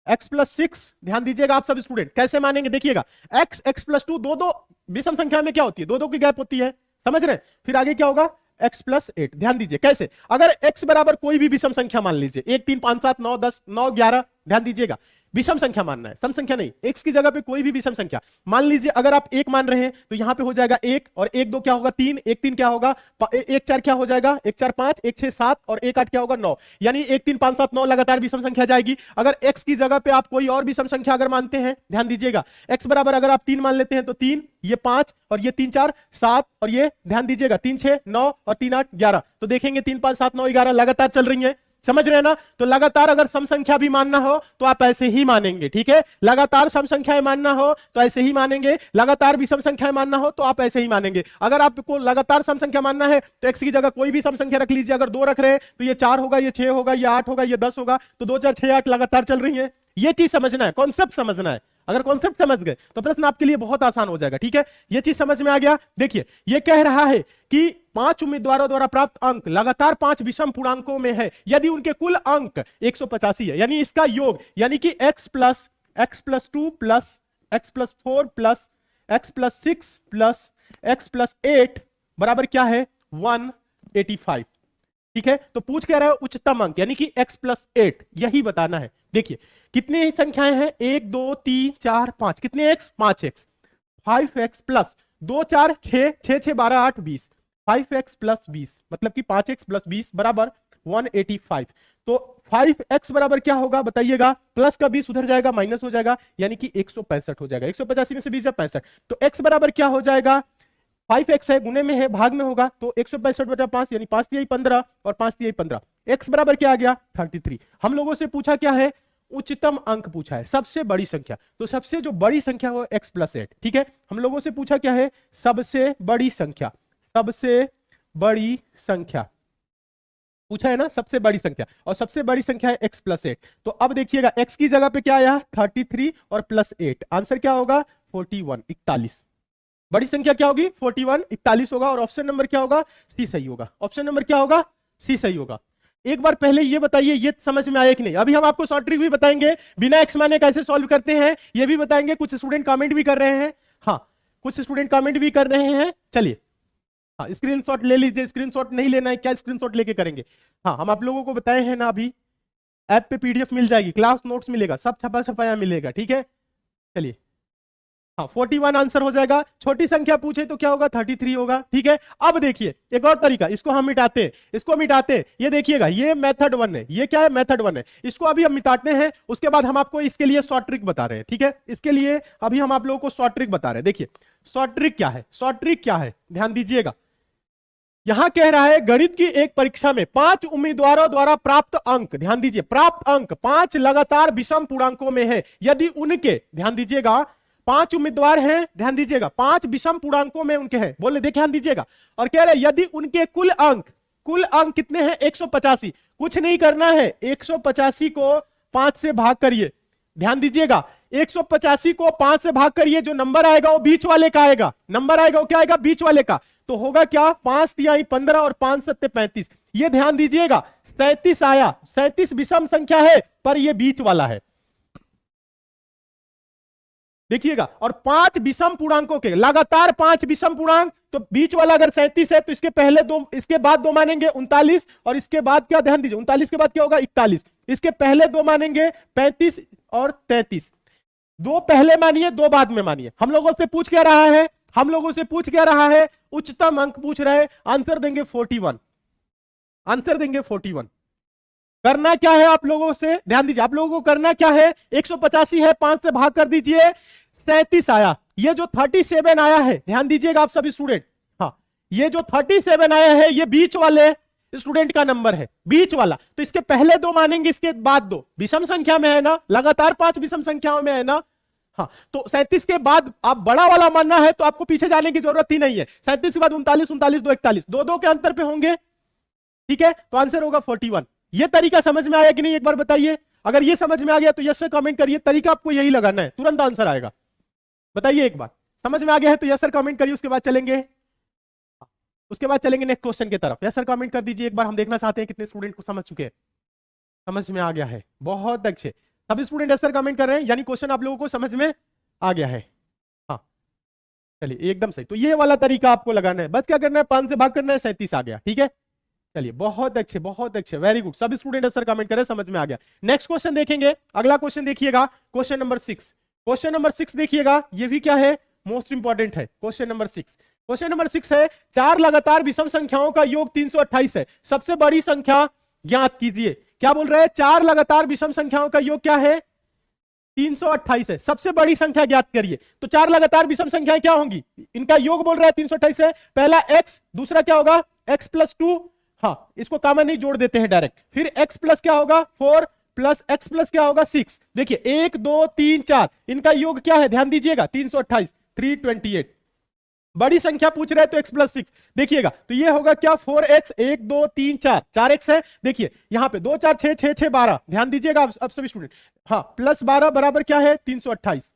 Speaker 1: x plus 6, ध्यान दीजिएगा आप सब स्टूडेंट कैसे मानेंगे। देखिएगा x, x प्लस 2, दो विषम संख्या में क्या होती है, दो की गैप होती है, समझ रहे हैं। फिर आगे क्या होगा x प्लस 8, ध्यान दीजिए कैसे, अगर x बराबर कोई भी विषम संख्या मान लीजिए 1 3 5 7 9 10 9 11, ध्यान दीजिएगा विषम संख्या मानना है, सम संख्या नहीं। x की जगह पे कोई भी विषम संख्या मान लीजिए, अगर आप 1 मान रहे हैं तो यहां पे हो जाएगा 1 और 1 2 क्या होगा 3, 1 3 क्या होगा 1 4 क्या हो जाएगा 1 4 5, 1 6 7 और 1 8 क्या होगा 9, यानी 1 3 5 7 9 लगातार विषम संख्या जाएगी। अगर x की जगह पे आप कोई और विषम संख्या अगर मानते हैं, ध्यान दीजिएगा, x बराबर अगर आप 3 मान लेते हैं तो 3, ये 5 और ये 3 4 7 और ये ध्यान दीजिएगा 3 6 9 और 3 8 11, तो देखेंगे 3 5 7 9 11 लगातार चल रही है, समझ रहे हैं ना। तो लगातार अगर सम संख्या भी मानना हो तो आप ऐसे ही मानेंगे, ठीक है। लगातार सम संख्याएं मानना हो तो ऐसे ही मानेंगे, लगातार विषम संख्याएं मानना हो तो आप ऐसे ही मानेंगे। अगर आपको लगातार सम संख्या मानना है तो x की जगह कोई भी सम संख्या रख लीजिए, अगर 2 रख रहे हैं तो ये 4 होगा, ये 6 होगा, ये 8 होगा, ये 10 होगा, तो 2 4 6 8 लगातार चल रही है। ये चीज समझना है, कॉन्सेप्ट समझना है। अगर कॉन्सेप्ट समझ गए तो प्रश्न आपके लिए बहुत आसान हो जाएगा, ठीक है। ये चीज समझ में आ गया। देखिए ये कह रहा है कि 5 उम्मीदवारों द्वारा प्राप्त अंक लगातार 5 विषम पूर्णांकों में है यदि उनके कुल अंक 185 है, यानी इसका योग, यानी कि x plus 2 plus x plus 4 plus x plus 6 plus x plus 8 बराबर क्या है 185, ठीक है। तो पूछ क्या रहा है उच्चतम अंक, यानी कि x प्लस 8, यही बताना है। देखिए कितनी संख्याएं हैं 1 2 3 4 5, कितने x 5x, 5x plus 2 4 6 6 6 12 8 20, 5x plus 20 मतलब कि 5x प्लस 20 बराबर 185। तो 5x बराबर क्या होगा बताइएगा, प्लस का 20 उधर जाएगा माइनस हो जाएगा, यानी कि 165 हो जाएगा। 185 में से 20 जाए 65, तो x बराबर क्या हो जाएगा, 5x है गुने में है भाग में होगा, तो 165 बटा 5 यानी 5 तिहाई 15 और 5 तिहाई 15, x बराबर क्या आ गया 33। हम लोगों से पूछा क्या है, उच्चतम अंक पूछा है, सबसे बड़ी संख्या, तो सबसे जो बड़ी संख्या हो x प्लस 8, ठीक है। हम लोगों से पूछा क्या है, सबसे बड़ी संख्या, सबसे बड़ी संख्या पूछा है ना, सबसे बड़ी संख्या, और सबसे बड़ी संख्या है x प्लस 8। तो अब देखिएगा x की जगह पे क्या आया 33 और प्लस 8, आंसर क्या होगा 41 41। बड़ी संख्या क्या होगी 41 41 होगा, और ऑप्शन नंबर क्या होगा सी सही होगा। ऑप्शन नंबर क्या होगा सी सही होगा। एक बार पहले ये बताइए ये समझ में आया कि नहीं। अभी हम आपको शॉर्ट ट्रिक भी बताएंगे, बिना एक्स माने कैसे सॉल्व करते हैं ये भी बताएंगे। कुछ स्टूडेंट कमेंट भी कर रहे हैं, हाँ कुछ स्टूडेंट कमेंट भी कर रहे हैं। चलिए हाँ स्क्रीनशॉट ले लीजिए, स्क्रीनशॉट नहीं लेना है क्या, स्क्रीनशॉट लेके करेंगे। हाँ हम आप लोगों को बताए हैं ना, अभी ऐप पे पीडीएफ मिल जाएगी, क्लास नोट्स मिलेगा, सब छपा छपाया मिलेगा, ठीक है। चलिए हाँ 41 आंसर हो जाएगा। छोटी संख्या पूछे तो क्या होगा 33 होगा, ठीक है। अब देखिए एक और तरीका, इसको हम मिटाते हैं, इसको मिटाते हैं। ये देखिएगा ये मेथड 1 है, ये क्या है मेथड 1 है, इसको अभी हम मिटाते हैं, उसके बाद हम आपको इसके लिए शॉर्ट ट्रिक बता रहे हैं, ठीक है। इसके लिए अभी हम आप लोगों को शॉर्ट ट्रिक बता रहे हैं। देखिए शॉर्ट ट्रिक क्या है, शॉर्ट ट्रिक क्या है ध्यान दीजिएगा। यहां कह रहा है गणित की एक परीक्षा में 5 उम्मीदवारों द्वारा प्राप्त अंक, ध्यान दीजिए प्राप्त अंक 5 लगातार विषम पूर्णांकों में है यदि उनके, ध्यान दीजिएगा 5 उम्मीदवार हैं, ध्यान दीजिएगा 5 विषम पूर्णांकों में उनके हैं, बोले देख ध्यान दीजिएगा, और कह रहे यदि उनके कुल अंक कितने हैं 185। कुछ नहीं करना है, 185 को 5 से भाग करिए, ध्यान दीजिएगा 185 को 5 से भाग करिए, जो नंबर आएगा वो बीच वाले का आएगा, नंबर आएगा वो क्या आएगा बीच वाले का। तो होगा क्या 5 तिहाई 15 और 5 सत्ते 35। ये ध्यान दीजिएगा 37 आया, 37 विषम संख्या है पर ये बीच वाला है, देखिएगा। और 5 विषम पूर्णांकों के लगातार 5 विषम पूर्णांक, तो बीच वाला अगर 37 है तो इसके पहले दो, इसके बाद दो मानेंगे 39, और इसके बाद क्या ध्यान दीजिए 39 के बाद क्या होगा 41, इसके पहले दो मानेंगे 35 और 33। दो पहले मानिए दो बाद में मानिए। हम लोगों से पूछ क्या रहा है, हम लोगों से पूछ क्या रहा है, उच्चतम अंक पूछ रहे हैं, आंसर देंगे 41, आंसर देंगे 41। करना क्या है आप लोगों से, ध्यान दीजिए आप लोगों को करना क्या है, 185 है 5 से भाग कर दीजिए, 37 आया। ये जो 37 आया है ध्यान दीजिएगा आप सभी स्टूडेंट, हाँ ये जो 37 आया है ये बीच वाले स्टूडेंट का नंबर है, बीच वाला। तो इसके पहले दो मानेंगे, इसके बाद दो, विषम संख्या में है ना, लगातार 5 विषम संख्याओं में है ना, हाँ। तो 37 के बाद आप बड़ा वाला मानना है तो आपको पीछे जाने की जरूरत ही नहीं है। 37 के बाद 39 39 2 41, दो के अंतर पे होंगे, ठीक है। तो आंसर होगा 41। ये तरीका समझ में आया कि नहीं एक बार बताइए। अगर ये समझ में आ गया तो यस सर कमेंट करिए, तरीका आपको यही लगाना है, तुरंत आंसर आएगा। बताइए एक बार समझ में आ गया है तो यस सर कमेंट करिए, उसके बाद चलेंगे नेक्स्ट क्वेश्चन की तरफ। यस सर कमेंट कर दीजिए एक बार, हम देखना चाहते हैं कितने स्टूडेंट को समझ चुके हैं, समझ में आ गया है। बहुत अच्छे सभी स्टूडेंट यस सर कमेंट कर रहे हैं, यानी क्वेश्चन आप लोगों को समझ में आ गया है। हाँ चलिए एकदम सही। तो ये वाला तरीका आपको लगाना है, बस क्या करना है 5 से भाग करना है, 37 आ गया, ठीक है। चलिए बहुत अच्छे, वेरी गुड। सभी स्टूडेंट आंसर कमेंट करें, समझ में आ गया। नेक्स्ट क्वेश्चन देखेंगे, अगला क्वेश्चन देखिएगा, क्वेश्चन नंबर 6। क्वेश्चन नंबर 6 देखिएगा, ये भी क्या है, मोस्ट इंपॉर्टेंट है। क्वेश्चन नंबर 6, क्वेश्चन नंबर 6 है, चार लगातार विषम संख्याओं का योग 328 है, सबसे बड़ी संख्या ज्ञात कीजिए। क्या बोल रहे हैं, चार लगातार विषम संख्याओं का योग क्या है, 328 है, सबसे बड़ी संख्या ज्ञात करिए। तो चार लगातार विषम संख्याएं क्या होंगी, इनका योग बोल रहा है 328 है। पहला x, दूसरा क्या होगा x प्लस 2, हाँ इसको कॉमन नहीं जोड़ देते हैं डायरेक्ट, फिर x प्लस क्या होगा 4 प्लस x प्लस क्या होगा 6। देखिए 1 2 3 4, इनका योग क्या है, ध्यान दीजिएगा 328, 328। बड़ी संख्या पूछ रहे हैं तो x प्लस 6, देखिएगा तो ये होगा क्या 4x, 1 2 3 4, 4x है। देखिए यहां पे 2 4 6 6 6 12, ध्यान दीजिएगा अब सभी स्टूडेंट, हाँ प्लस 12 बराबर क्या है 328।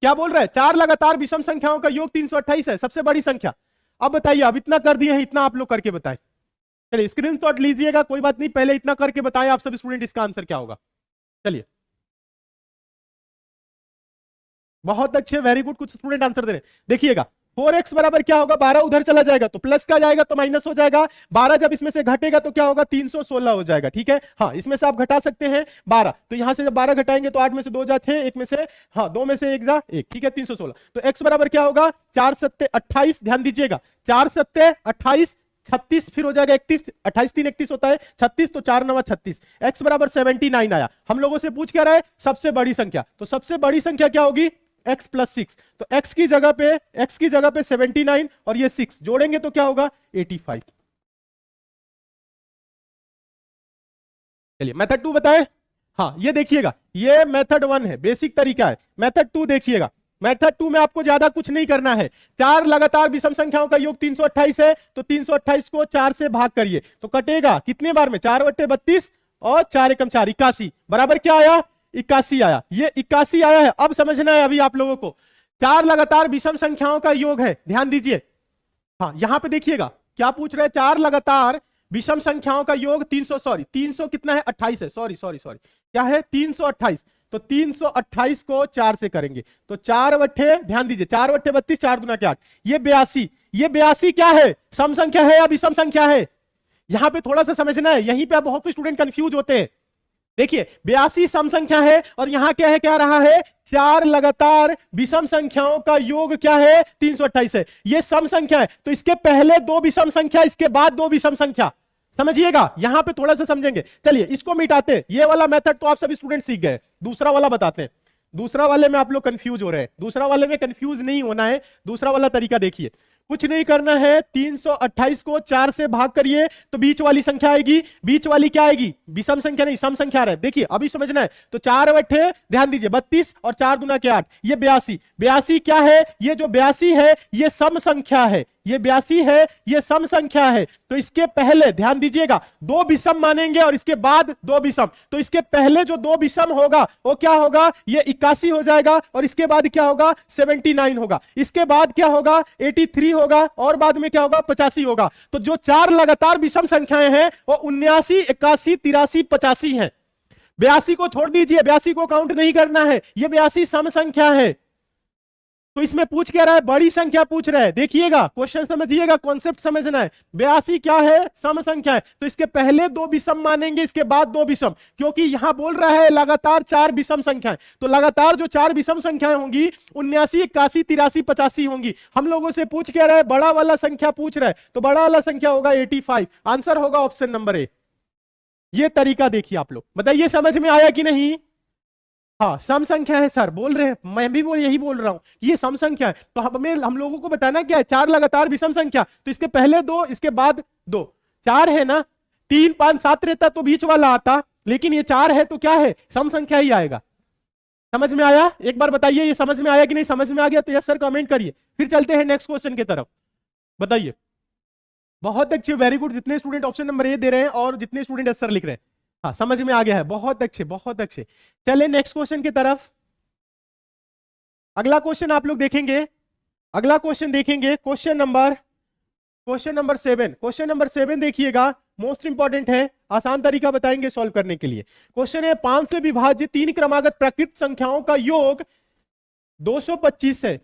Speaker 1: क्या बोल रहे हैं, चार लगातार विषम संख्याओं का योग 328 है, सबसे बड़ी संख्या। अब बताइए, अब इतना कर दिए हैं, इतना आप लोग करके बताएं। चलिए स्क्रीनशॉट लीजिएगा, कोई बात नहीं, पहले इतना करके बताएं आप सभी स्टूडेंट, इसका आंसर क्या होगा। चलिए बहुत अच्छे, वेरी गुड, कुछ स्टूडेंट आंसर दे रहे हैं। देखिएगा 4x बराबर क्या होगा, 12 उधर चला जाएगा तो प्लस का जाएगा तो माइनस हो जाएगा, 12 जब इसमें से घटेगा तो क्या होगा 316 हो जाएगा। ठीक है, हाँ इसमें से आप घटा सकते हैं 12, तो यहां से जब 12 घटाएंगे तो 8 में से 2 जा 6, 1 में से हाँ 2 में से 1 जा 1, ठीक है 316। तो x बराबर क्या होगा 4 7 28, ध्यान दीजिएगा 4 7 28, 36 फिर हो जाएगा 31, 28 3 31 होता है 36, तो 4 9 36, x बराबर 79 आया। हम लोगों से पूछ क्या रहा है, सबसे बड़ी संख्या, तो सबसे बड़ी संख्या क्या होगी x प्लस 6, तो x की जगह पे 79 और ये 6 जोड़ेंगे तो क्या होगा 85। चलिए मेथड 2 बताएं, हाँ ये देखिएगा, ये मेथड 1 है, बेसिक तरीका है। मेथड 2 देखिएगा, मेथड 2 में आपको ज्यादा कुछ नहीं करना है। चार लगातार विषम संख्याओं का योग 328 है, तो 328 को 4 से भाग करिए तो कटेगा कितने बार में, 4 बट्टे 32 और 4 एकम 4, 81 बराबर क्या आया 81 आया। ये 81 आया है। अब समझना है अभी आप लोगों को, चार लगातार विषम संख्याओं का योग है, ध्यान दीजिए, हाँ यहां पे देखिएगा क्या पूछ रहे हैं, चार लगातार विषम संख्याओं का योग 300 कितना है 28 है, सॉरी क्या है 328, तो 328 को 4 से करेंगे तो 4 बट्टे, ध्यान दीजिए 4 बट्टे 32, 4 दूना क्या 8, ये 82, ये 82 क्या है, सम संख्या है या विषम संख्या है, यहां पे थोड़ा सा समझना है, यहीं पे बहुत से स्टूडेंट कंफ्यूज होते हैं। देखिए 82 सम संख्या है और यहां क्या है, क्या रहा है, चार लगातार विषम संख्याओं का योग क्या है 328 है, ये सम संख्या है, तो इसके पहले दो विषम संख्या, इसके बाद दो विषम संख्या, समझिएगा यहां पे थोड़ा सा समझेंगे। चलिए इसको मिटाते, ये वाला मेथड तो आप सभी स्टूडेंट सीख गए, दूसरा वाला बताते हैं। दूसरा वाले में आप लोग कंफ्यूज हो रहे हैं, दूसरा वाले में कंफ्यूज नहीं होना है। दूसरा वाला तरीका देखिए, कुछ नहीं करना है, 328 को 4 से भाग करिए तो बीच वाली संख्या आएगी, बीच वाली क्या आएगी, विषम संख्या नहीं सम संख्या रहे। देखिए अभी समझना है, तो 4 बट्टे, ध्यान दीजिए 32 और 4 दूना के 8, ये 82 क्या है, ये जो 82 है ये सम संख्या है, ये 82 है, ये सम संख्या है, तो इसके पहले ध्यान दीजिएगा दो विषम मानेंगे और इसके बाद दो विषम, तो इसके पहले जो दो विषम होगा वो क्या होगा, ये 81 हो जाएगा और इसके बाद क्या होगा 79 होगा, इसके बाद क्या होगा 83 होगा और बाद में क्या होगा 85 होगा। तो जो चार लगातार विषम संख्याएं हैं वो 79 81 83 85 है। 82 को छोड़ दीजिए, 82 को काउंट नहीं करना है, ये 82 सम संख्या है। तो इसमें पूछ क्या रहा है, बड़ी संख्या पूछ रहा है। देखिएगा क्वेश्चन समझिएगा, कॉन्सेप्ट समझना है। 82 क्या है, सम संख्या है, तो इसके पहले दो विषम मानेंगे, इसके बाद दो विषम, क्योंकि यहां बोल रहा है लगातार चार विषम संख्याएं, तो लगातार जो चार विषम संख्याएं होंगी 79 81 83 85 होंगी। हम लोगों से पूछ क्या रहा है, बड़ा वाला संख्या पूछ रहा है, तो बड़ा वाला संख्या होगा 85, आंसर होगा ऑप्शन नंबर ए। ये तरीका देखिए आप लोग, बताइए समझ में आया कि नहीं। हाँ सम संख्या है सर, बोल रहे हैं, मैं भी यही बोल रहा हूं कि ये सम संख्या है, तो हम लोगों को बताना क्या है, चार लगातार विषम संख्या, तो इसके पहले दो इसके बाद दो, चार है ना, 3 5 7 रहता तो बीच वाला आता, लेकिन ये चार है तो क्या है, सम संख्या ही आएगा। समझ में आया, एक बार बताइए ये समझ में आया कि नहीं, समझ में आ गया तो यस सर कमेंट करिए। फिर चलते हैं नेक्स्ट क्वेश्चन की तरफ, बताइए। बहुत अच्छे, वेरी गुड, जितने स्टूडेंट ऑप्शन नंबर ए दे रहे हैं और जितने स्टूडेंट यस सर लिख रहे हैं, हाँ समझ में आ गया है, बहुत अच्छे बहुत अच्छे। चलिए नेक्स्ट क्वेश्चन की तरफ, अगला क्वेश्चन आप लोग देखेंगे, अगला क्वेश्चन देखेंगे क्वेश्चन नंबर 7। क्वेश्चन नंबर 7 देखिएगा, मोस्ट इंपॉर्टेंट है, आसान तरीका बताएंगे सॉल्व करने के लिए। क्वेश्चन है 5 से विभाजित 3 क्रमागत प्राकृत संख्याओं का योग 225 है,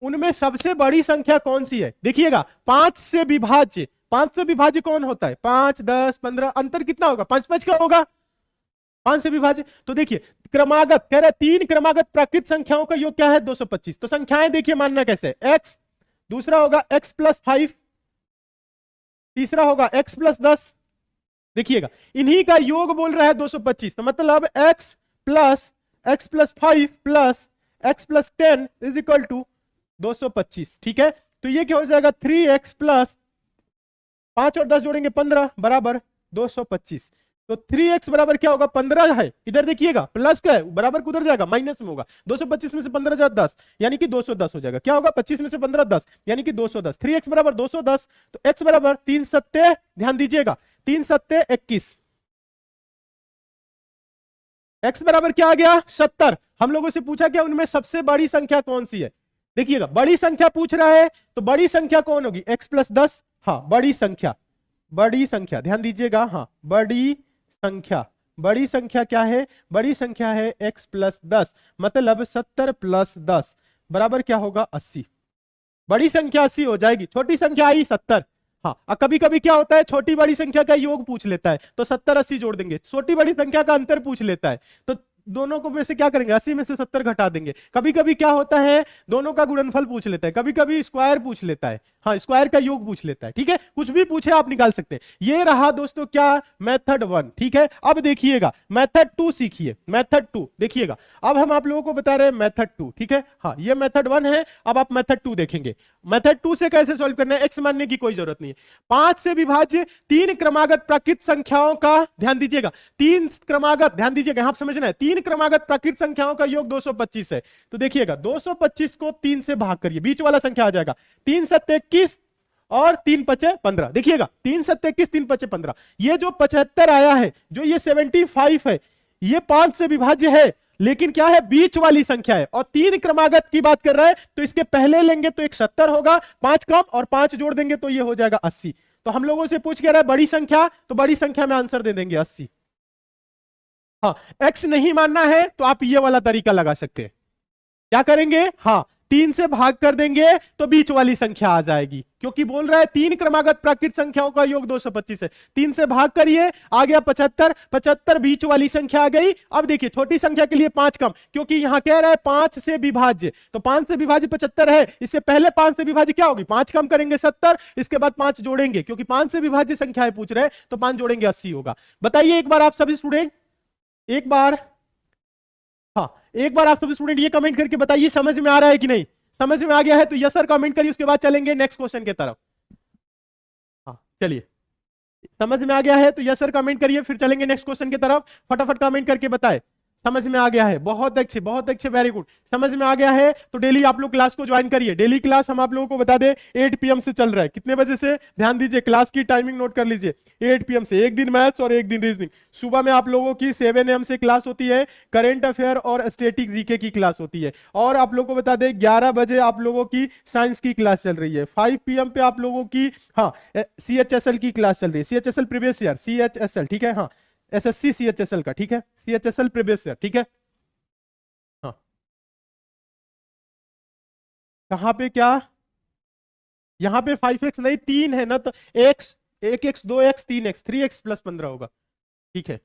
Speaker 1: उनमें सबसे बड़ी संख्या कौन सी है। देखिएगा 5 से विभाज्य, 5 से विभाज्य कौन होता है? 5, 10, 15, अंतर कितना होगा? 5 5 का होगा, 5 से विभाज्य। तो देखिए क्रमागत कह रहे हैं, 3 क्रमागत प्राकृत संख्याओं का योग क्या है? 225। तो संख्याएं देखिए मानना कैसे, x, दूसरा होगा x प्लस 5, तीसरा होगा x प्लस 10। देखिएगा इन्हीं का योग बोल रहा है 225, तो मतलब x plus 5 plus x plus 10 is equal to 225। ठीक है, तो ये क्या हो जाएगा? 3x प्लस 5 और 10 जोड़ेंगे 15 बराबर 225। तो 3x बराबर क्या होगा? 15 है, इधर देखिएगा प्लस का है, बराबर उधर जाएगा, माइनस में होगा। 225 में से 15 जाए 10, यानी कि 210 हो जाएगा। क्या होगा? 25 में से 15 10, यानी कि 210। 3x बराबर 210, तो x बराबर 3 सत्ते, ध्यान दीजिएगा 3 सत्ते 21, x बराबर क्या आ गया? 70। हम लोगों से पूछा क्या उनमें सबसे बड़ी संख्या कौन सी है? देखिएगा बड़ी संख्या पूछ रहा है, तो बड़ी संख्या कौन होगी? x plus 10। हाँ बड़ी संख्या ध्यान दीजिएगा, हाँ बड़ी संख्या क्या है? बड़ी संख्या है x प्लस 10, मतलब 70 प्लस 10 बराबर क्या होगा? 80। बड़ी संख्या 80 हो जाएगी, छोटी संख्या आई 70। हाँ कभी कभी क्या होता है, छोटी बड़ी संख्या का योग पूछ लेता है, तो 70 80 जोड़ देंगे। छोटी बड़ी संख्या का अंतर पूछ लेता है, तो दोनों को में से क्या करेंगे? 80 में से 70 घटा देंगे। कभी कभी क्या होता है, दोनों का गुणनफल पूछ लेता है, कभी कभी स्क्वायर पूछ लेता है, हाँ स्क्वायर का योग पूछ लेता है। ठीक है, कुछ भी पूछे आप निकाल सकते हैं। ये रहा दोस्तों क्या? मेथड 1। ठीक है, अब देखिएगा मेथड 2 सीखिए। मेथड 2 देखिएगा, अब हम आप लोगों को बता रहे हैं मेथड 2। ठीक है, हाँ ये मेथड 1 है, अब आप मेथड 2 देखेंगे। मेथड 2 से कैसे सॉल्व करना है? x मानने की कोई जरूरत नहीं है। 5 से विभाज्य 3 क्रमागत प्राकृत संख्याओं का, ध्यान दीजिएगा 3 क्रमागत, ध्यान दीजिएगा यहां समझना है, 3 क्रमागत प्राकृत संख्याओं का योग 225 है। तो देखिएगा 225 को 3 से भाग करिए, बीच वाला संख्या आ जाएगा 3 7 21 और 3 5 15। देखिएगा 3 7 21 3 5 15, ये जो 75 आया है, जो ये 75 है, ये 5 से विभाज्य है, लेकिन क्या है? बीच वाली संख्या है, और 3 क्रमागत की बात कर रहा है, तो इसके पहले लेंगे तो एक 70 होगा, 5 कम और 5 जोड़ देंगे तो ये हो जाएगा 80। तो हम लोगों से पूछ के रहा है बड़ी संख्या, तो बड़ी संख्या में आंसर दे देंगे 80। हाँ x नहीं मानना है तो आप ये वाला तरीका लगा सकते हैं। क्या करेंगे? हाँ 3 से भाग कर देंगे तो बीच वाली संख्या आ जाएगी, क्योंकि बोल रहा है 3 क्रमागत प्राकृत संख्याओं का योग 225 है। 3 से भाग करिए, आ गया 75, 75 बीच वाली संख्या आ गई। अब देखिए छोटी संख्या के लिए 5 कम, क्योंकि यहां कह रहा है 5 से विभाज्य, तो 5 से विभाज्य 75 है, इससे पहले 5 से विभाज्य क्या होगी? 5 कम करेंगे 70, इसके बाद 5 जोड़ेंगे, क्योंकि 5 से विभाज्य संख्याएं पूछ रहे हैं, तो 5 जोड़ेंगे 80 होगा। बताइए एक बार आप सभी स्टूडेंट, एक बार आप सभी स्टूडेंट ये कमेंट करके बताइए समझ में आ रहा है कि नहीं। समझ में आ गया है तो यस सर कमेंट करिए, उसके बाद चलेंगे नेक्स्ट क्वेश्चन की तरफ। हाँ चलिए, समझ में आ गया है तो यस सर कमेंट करिए, फिर चलेंगे नेक्स्ट क्वेश्चन की तरफ। फटाफट कमेंट करके बताए समझ में आ गया है। बहुत अच्छे वेरी गुड, समझ में आ गया है तो डेली आप लोग क्लास को ज्वाइन करिए। डेली क्लास हम आप लोगों को बता दें 8 PM से चल रहा है। कितने बजे से? ध्यान दीजिए, क्लास की टाइमिंग नोट कर लीजिए, 8 PM से। एक दिन मैथ्स और एक दिन रीजनिंग। सुबह में आप लोगों की 7 AM से क्लास होती है, करेंट अफेयर और स्टैटिक जीके की क्लास होती है। और आप लोगों को बता दें 11 बजे आप लोगों की साइंस की क्लास चल रही है। 5 PM पे आप लोगों की CHSL की क्लास चल रही है, CHSL प्रीवियस ईयर, CHSL, ठीक है, हाँ SSC CHSL का, ठीक है, CHSL प्रीवियस ईयर, ठीक है। हाँ कहां पे? क्या यहां पे 5x नहीं 3 है ना, तो x 1x 2x 3x 3x plus 15 होगा। ठीक है,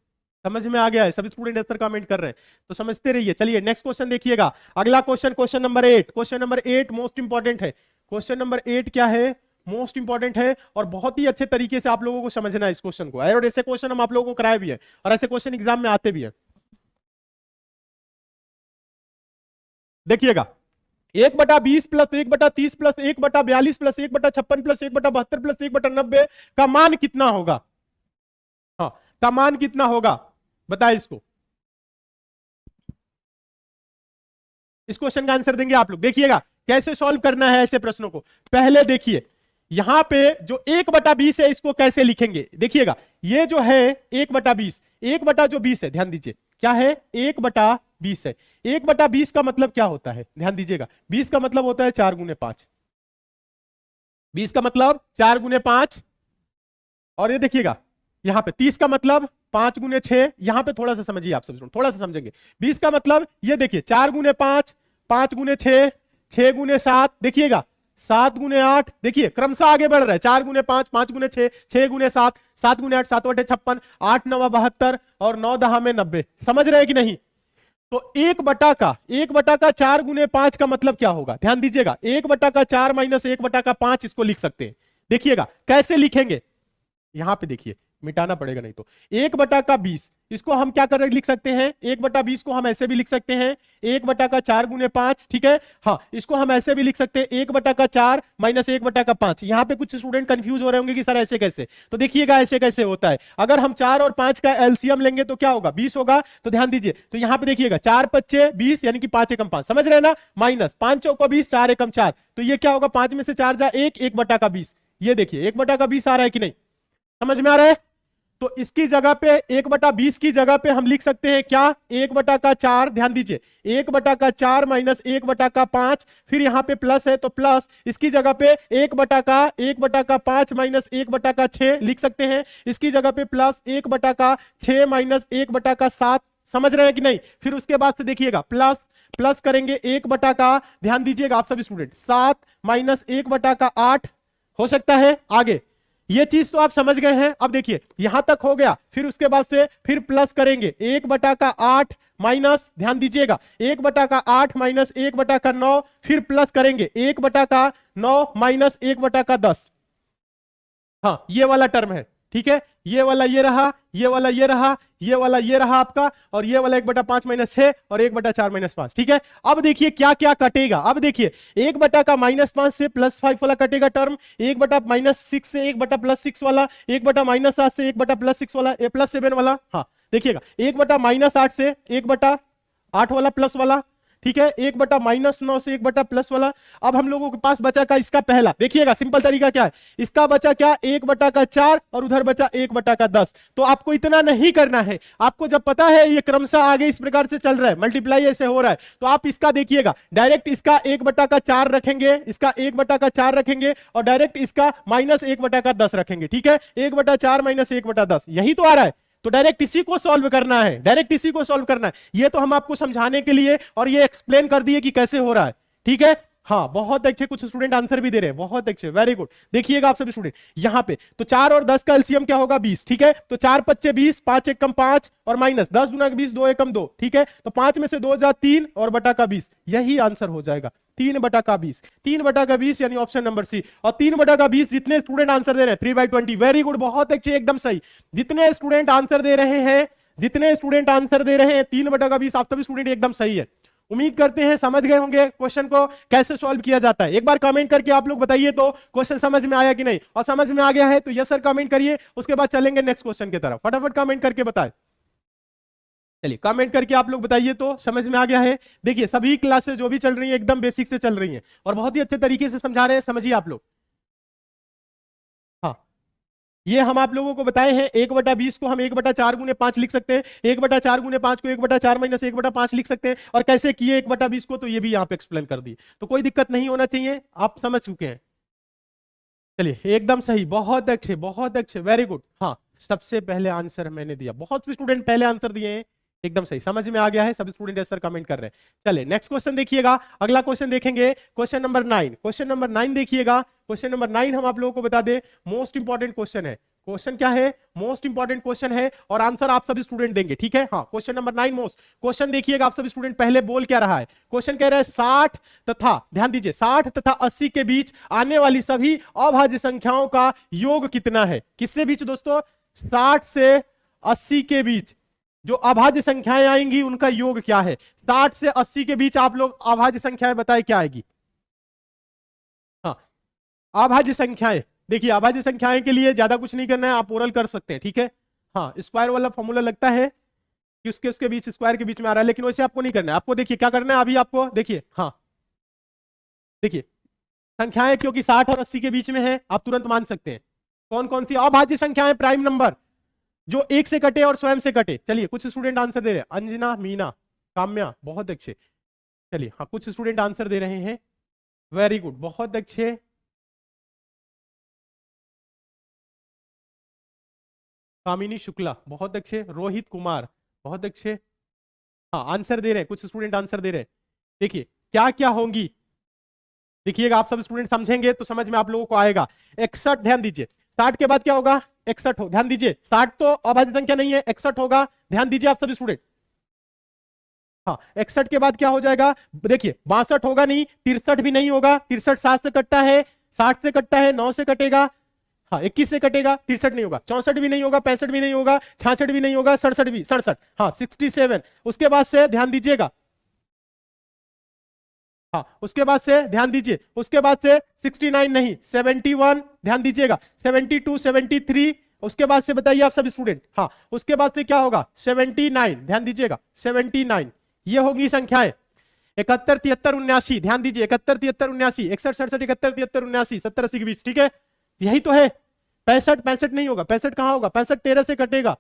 Speaker 1: समझ में आ गया है? सभी स्टूडेंट आंसर कमेंट कर रहे हैं तो समझते रहिए। चलिए नेक्स्ट क्वेश्चन देखिएगा, अगला question, question number 8। Question number 8 most important है। क्वेश्चन नंबर 8 क्या है? मोस्ट इंपॉर्टेंट है, और बहुत ही अच्छे तरीके से आप लोगों को समझना है इस क्वेश्चन को। और ऐसे क्वेश्चन हम आप लोगों को कराए भी है, और ऐसे क्वेश्चन एग्जाम में आते भी है। देखिएगा 1/20 plus 1/30 plus 1/42 plus 1/56 plus 1/72 plus 1/90 का मान कितना होगा? हाँ का मान कितना होगा बताए इसको। इस क्वेश्चन का आंसर देंगे आप लोग। देखिएगा कैसे सॉल्व करना है ऐसे प्रश्नों को। पहले देखिए यहां पे जो 1/20 है इसको कैसे लिखेंगे। देखिएगा ये जो है 1/20, 1/20 है, ध्यान दीजिए क्या है? 1/20 है। 1/20 का मतलब क्या होता है? ध्यान दीजिएगा 20 का मतलब होता है 4 गुने 5। 20 का मतलब 4 गुने 5, और ये देखिएगा यहां पे 30 का मतलब 5 गुने 6। यहां पे थोड़ा सा समझिए, आप सब थोड़ा सा समझेंगे। 20 का मतलब ये देखिए 4 गुने 5, 5 गुने 6, 6 गुने 7, देखिएगा 7 गुने 8, देखिए क्रमशः आगे बढ़ रहा है, 4 गुने 5, 5 गुने 6, 6 गुने 7, 7 गुने 8, 7 × 8 56, 8 9 72 और 9 10 में 90। समझ रहे हैं कि नहीं? तो 1/4 4 गुने 5 का मतलब क्या होगा, ध्यान दीजिएगा, 1/4 माइनस 1/5 इसको लिख सकते हैं। देखिएगा कैसे लिखेंगे, यहां पे देखिए, मिटाना पड़ेगा नहीं तो 1/20 इसको हम क्या कर लिख सकते हैं, 1/20 को हम ऐसे भी लिख सकते हैं 1/4 गुने 5, ठीक है। हाँ, इसको हम ऐसे भी लिख सकते हैं 1/4 माइनस 1/5। यहां पे कुछ स्टूडेंट कंफ्यूज हो रहे होंगे कि सर ऐसे कैसे, तो देखिएगा ऐसे कैसे होता है। अगर हम 4 और 5 का एलसीएम लेंगे तो क्या होगा, 20 होगा। तो ध्यान दीजिए, तो यहां पे देखिएगा 4 × 5 = 20, यानी कि 5 × 5, समझ रहे ना, माइनस 5 चौका 20, 4 × 4, तो ये क्या होगा, 5 में से 4 जा 1, 1/20। ये देखिए 1/20 आ रहा है कि नहीं, समझ में आ रहा है। तो इसकी जगह पे 1/20 की जगह पे हम लिख सकते हैं क्या, 1/4, ध्यान दीजिए 1/4 माइनस 1/5, फिर यहां पे प्लस है तो प्लस, इसकी जगह पे 1/5 माइनस 1/6 लिख सकते हैं, इसकी जगह पे प्लस 1/6 माइनस 1/7, समझ रहे हैं कि नहीं। फिर उसके बाद से देखिएगा प्लस प्लस करेंगे 1/, ध्यान दीजिएगा आप सभी स्टूडेंट, 7 माइनस 1/8 हो सकता है। आगे ये चीज तो आप समझ गए हैं। अब देखिए यहां तक हो गया, फिर उसके बाद से फिर प्लस करेंगे 1/8 माइनस, ध्यान दीजिएगा 1/8 माइनस 1/9, फिर प्लस करेंगे 1/9 माइनस 1/10। हाँ, ये वाला टर्म है, ठीक है, ये वाला ये रहा, ये वाला ये रहा, ये वाला ये रहा आपका, और ये वाला 1/5 माइनस 6 और 1/4 माइनस 5, ठीक है। अब देखिए क्या क्या कटेगा, अब देखिए 1/-5 से +5 वाला कटेगा टर्म, 1/-6 से 1/+6 वाला, 1/-7 से 1/+6 वाला, +7 वाला, हाँ देखिएगा 1/-8 से 1/8 वाला प्लस वाला, ठीक है, 1/-9 से 1/+ वाला। अब हम लोगों के पास बचा का इसका पहला, देखिएगा सिंपल तरीका क्या है, इसका बचा क्या 1/4 और उधर बचा 1/10। तो आपको इतना नहीं करना है, आपको जब पता है ये क्रमशः आगे इस प्रकार से चल रहा है, मल्टीप्लाई ऐसे हो रहा है, तो आप इसका देखिएगा डायरेक्ट इसका 1/4 रखेंगे, इसका 1/4 रखेंगे और डायरेक्ट इसका माइनस 1/10 रखेंगे, ठीक है, 1/4 माइनस 1/10, यही तो आ रहा है। तो डायरेक्ट इसी को सॉल्व करना है, डायरेक्ट इसी को सॉल्व करना है। ये तो हम आपको समझाने के लिए और ये एक्सप्लेन कर दिए कि कैसे हो रहा है, ठीक है। हाँ, बहुत अच्छे, कुछ स्टूडेंट आंसर भी दे रहे हैं, बहुत अच्छे, वेरी गुड। देखिएगा आप सभी स्टूडेंट यहां पे, तो 4 और 10 का एलसीएम क्या होगा, 20, ठीक है। तो 4 × 5 = 20, 5 × 1 = 5 और माइनस 10 × 20, 2 × 1 = 2, ठीक है। तो 5 में से 2 जा 3 और बटा का 20, यही आंसर हो जाएगा 3/20, 3/20 यानी ऑप्शन नंबर सी। और 3/20 जितने स्टूडेंट आंसर दे रहे हैं 3/20, वेरी गुड, बहुत अच्छे, एकदम सही। जितने स्टूडेंट आंसर दे रहे हैं, जितने स्टूडेंट आंसर दे रहे हैं 3/20, आप सभी स्टूडेंट एकदम सही है। उम्मीद करते हैं समझ गए होंगे क्वेश्चन को कैसे सॉल्व किया जाता है। एक बार कमेंट करके आप लोग बताइए तो क्वेश्चन समझ में आया कि नहीं, और समझ में आ गया है तो यस सर कमेंट करिए, उसके बाद चलेंगे नेक्स्ट क्वेश्चन की तरफ। फटाफट कमेंट करके बताएं, चलिए कमेंट करके आप लोग बताइए तो समझ में आ गया है। देखिए सभी क्लासेस जो भी चल रही है एकदम बेसिक से चल रही हैं और बहुत ही अच्छे तरीके से समझा रहे हैं, समझिए आप लोग। हाँ, ये हम आप लोगों को बताए हैं 1/20 को हम 1/4 गुने 5 लिख सकते हैं, 1/4 गुने 5 को 1/4 माइनस 1/5 लिख सकते हैं, और कैसे किए 1/20 को तो ये भी यहाँ पे एक्सप्लेन कर दिए, तो कोई दिक्कत नहीं होना चाहिए, आप समझ चुके हैं। चलिए एकदम सही, बहुत अच्छे, बहुत अच्छे, वेरी गुड। हाँ, सबसे पहले आंसर मैंने दिया, बहुत से स्टूडेंट पहले आंसर दिए हैं, एकदम सही, समझ में आ गया है, सभी स्टूडेंट सर कमेंट कर रहे हैं। चलिए नेक्स्ट क्वेश्चन देखिएगा, अगला क्वेश्चन देखेंगे, क्वेश्चन नंबर 9। क्वेश्चन नंबर 9 देखिएगा, क्वेश्चन नंबर 9 हम आप लोगों को बता दें मोस्ट इंपॉर्टेंट क्वेश्चन है। क्वेश्चन क्या है, मोस्ट इंपॉर्टेंट क्वेश्चन है, और आंसर आप सभी स्टूडेंट देंगे, ठीक है। हाँ, क्वेश्चन नंबर 9 मोस्ट क्वेश्चन देखिएगा आप सभी स्टूडेंट, पहले बोल क्या रहा है, क्वेश्चन कह रहा है 60 तथा, ध्यान दीजिए 60 तथा 80 के बीच आने वाली सभी अभाज्य संख्याओं का योग कितना है। किससे बीच दोस्तों, 60 से 80 के बीच जो अभाज्य संख्याएं आएंगी उनका योग क्या है। 60 से 80 के बीच आप लोग अभाज्य संख्याएं बताए क्या आएगी। हाँ, अभाज्य संख्याएं, देखिए अभाज्य संख्याएं के लिए ज्यादा कुछ नहीं करना है, आप ओरल कर सकते हैं, ठीक है। हाँ, स्क्वायर वाला फॉर्मूला लगता है कि उसके बीच स्क्वायर के बीच में आ रहा है, लेकिन वैसे आपको नहीं करना है। आपको देखिए क्या करना है अभी आपको, देखिए हाँ, देखिए संख्याएं क्योंकि 60 और 80 के बीच में है, आप तुरंत मान सकते हैं कौन कौन सी अभाज्य संख्याएं, प्राइम नंबर जो एक से कटे और स्वयं से कटे। चलिए कुछ स्टूडेंट आंसर दे रहे हैं, अंजना, मीना, काम्या, बहुत अच्छे। चलिए हाँ, कुछ स्टूडेंट आंसर दे रहे हैं, वेरी गुड, बहुत अच्छे। कामिनी शुक्ला, बहुत अच्छे। रोहित कुमार, बहुत अच्छे। हाँ, आंसर दे रहे हैं, कुछ स्टूडेंट आंसर दे रहे हैं। देखिए क्या क्या होंगी, देखिएगा, आप सब स्टूडेंट समझेंगे तो समझ में आप लोगों को आएगा। 61, ध्यान दीजिए, 60 के बाद क्या होगा, 61 हो, ध्यान दीजिए, 60 तो अभाज्य संख्या नहीं है, 61 होगा, ध्यान दीजिए आप सब स्टूडेंट। हाँ, 61 के बाद क्या हो जाएगा, देखिए 62 होगा नहीं, 63 भी नहीं होगा, 63 7 से कटता है, 60 से कटता है, 9 से कटेगा, हाँ 21 से कटेगा, 63 नहीं होगा, 64 भी नहीं होगा, 65 भी नहीं होगा, 66 भी नहीं होगा, 67 भी, 67, हाँ 67। उसके बाद से ध्यान दीजिएगा, हाँ उसके बाद से ध्यान दीजिए, उसके बाद से 69 नहीं, 71, ध्यान दीजिएगा, 72, 73, उसके बाद से बताइए आप सब स्टूडेंट, हाँ उसके बाद से क्या होगा, 79, ध्यान दीजिएगा 79, ये होगी संख्याएं। 71, 73, 79, ध्यान दीजिए, 71, 73, 79, 61, 67, 71, 73, 79, 70, 80 के बीच, ठीक है, यही तो है। 65, 65 नहीं होगा, 65 कहां होगा, 65 13 से कटेगा,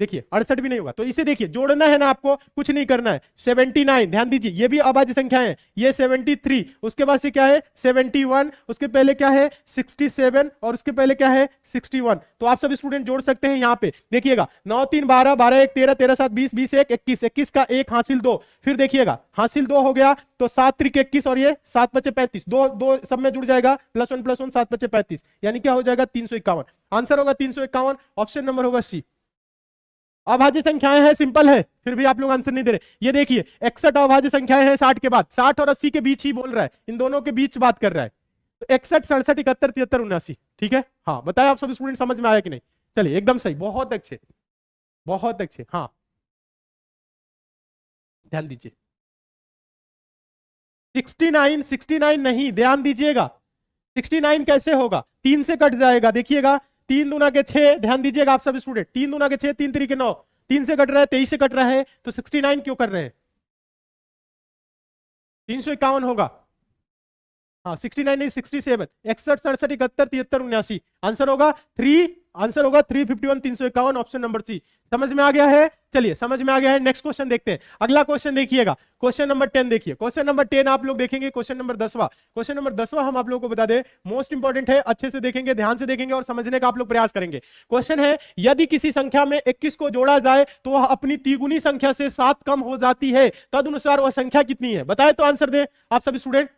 Speaker 1: देखिए 68 भी नहीं होगा, तो इसे देखिए जोड़ना है ना आपको, कुछ नहीं करना है। 79, ध्यान दीजिए, ये भी अभाज्य संख्या है, ये 73, उसके बाद से क्या है 71, उसके पहले क्या है 67, और उसके पहले क्या है 61। तो आप सब स्टूडेंट जोड़ सकते हैं यहाँ पे, देखिएगा 9 3 12, 12 1 13, 13 7 20, 20 1 21, 21 का 1 हासिल 2, फिर देखिएगा हासिल 2 हो गया, तो 7 3 21, और ये 7 5 35, 2 2 सब में जुड़ जाएगा, +1 7 5 35, यानी क्या हो जाएगा 351। आंसर होगा 351, ऑप्शन नंबर होगा सी। अभाज्य संख्याएं हैं, सिंपल है, फिर भी आप लोग आंसर नहीं दे रहे। ये देखिए 61 अभाज्य संख्याएं हैं 60 के बाद, 60 और 80 के बीच ही बोल रहा है, इन दोनों के बीच बात कर रहा है। तो 61 67 71 73 79, ठीक है, हाँ बताए आप सब स्टूडेंट, समझ में आया कि नहीं? चलिए एकदम सही, बहुत अच्छे, बहुत अच्छे, हाँ ध्यान दीजिए। 69 69 नहीं, ध्यान दीजिएगा, 69 कैसे होगा, 3 से कट जाएगा, देखिएगा 3 दूना के 6, ध्यान दीजिएगा आप सब स्टूडेंट, 3 दूना के 6, 3 3 के 9, 3 से कट रहा है, 23 से कट रहा है, तो 69 क्यों कर रहे हैं, 351 होगा, हाँ 69 नहीं 67, 61 67 71 73 79, आंसर होगा 3, आंसर होगा 351 351, ऑप्शन नंबर सी। समझ में आ गया है? चलिए समझ में आ गया है, नेक्स्ट क्वेश्चन देखते हैं। अगला क्वेश्चन देखिएगा, क्वेश्चन नंबर 10 देखिए, क्वेश्चन नंबर 10 आप लोग देखेंगे, क्वेश्चन नंबर 10वां, क्वेश्चन नंबर 10वां हम आप लोगों को बता दें, मोस्ट इंपॉर्टेंट है, अच्छे से देखेंगे, ध्यान से देखेंगे और समझने का आप लोग प्रयास करेंगे। क्वेश्चन है, यदि किसी संख्या में 21 को जोड़ा जाए तो वह अपनी तिगुनी संख्या से 7 कम हो जाती है, तदनुसार वह संख्या कितनी है? बताए तो आंसर दे आप सभी स्टूडेंट।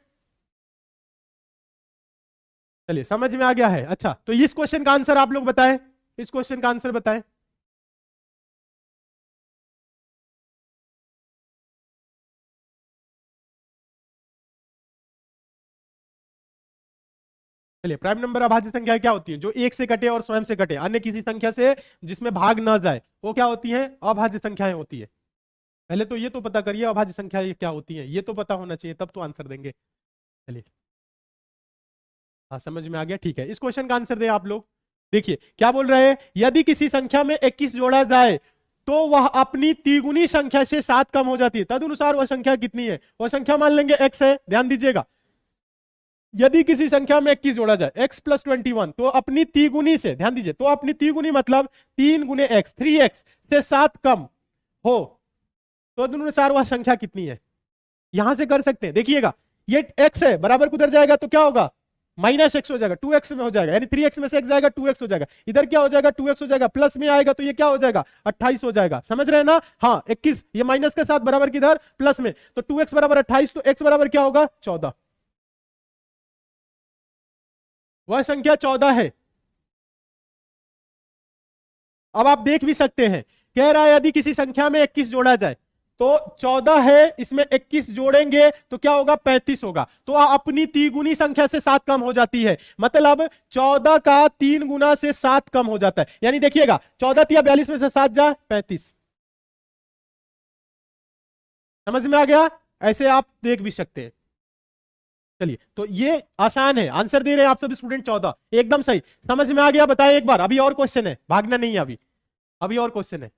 Speaker 1: चलिए समझ में आ गया है, अच्छा तो इस क्वेश्चन का आंसर आप लोग बताएं, इस क्वेश्चन का आंसर बताएं। चलिए, प्राइम नंबर अभाज्य संख्या क्या होती है? जो एक से कटे और स्वयं से कटे, अन्य किसी संख्या से जिसमें भाग ना जाए, वो क्या होती है? अभाज्य संख्याएं होती है। पहले तो ये तो पता करिए अभाज्य संख्या ये क्या होती है, ये तो पता होना चाहिए, तब तो आंसर देंगे। चलिए हाँ समझ में आ गया, ठीक है, इस क्वेश्चन का आंसर दे आप लोग। देखिए क्या बोल रहे हैं, यदि किसी संख्या में 21 जोड़ा जाए तो वह अपनी तिगुनी संख्या से 7 कम हो जाती है, तदनुसार वह संख्या कितनी है? वह संख्या मान लेंगे x है, ध्यान दीजिएगा, यदि किसी संख्या में 21 जोड़ा जाए x + 21, तो अपनी तिगुनी से, ध्यान दीजिए, तो अपनी तिगुनी मतलब 3 × x 3x से 7 कम हो, तो तदनुसार वह संख्या कितनी है? यहां से कर सकते हैं, देखिएगा ये x है, बराबर उधर जाएगा तो क्या होगा, -x हो जाएगा, 2x में हो जाएगा, यानी 3x में से x जाएगा 2x हो जाएगा, इधर क्या हो जाएगा 2x हो जाएगा, प्लस में आएगा तो ये क्या हो जाएगा 28 हो जाएगा। समझ रहे हैं ना? हाँ 21, ये माइनस के साथ बराबर किधर प्लस में, तो 2x बराबर 28, तो x बराबर क्या होगा 14, वह संख्या 14 है। अब आप देख भी सकते हैं, कह रहा है यदि किसी संख्या में 21 जोड़ा जाए तो 14 है, इसमें 21 जोड़ेंगे तो क्या होगा 35 होगा, तो अपनी तिगुनी संख्या से 7 कम हो जाती है, मतलब 14 का 3 गुना से 7 कम हो जाता है, यानी देखिएगा 14 × 42 में से 7 जा 35। समझ में आ गया? ऐसे आप देख भी सकते हैं। चलिए तो ये आसान है, आंसर दे रहे हैं आप सभी स्टूडेंट 14, एकदम सही। समझ में आ गया? बताए एक बार, अभी और क्वेश्चन है, भागना नहीं है, अभी और क्वेश्चन है,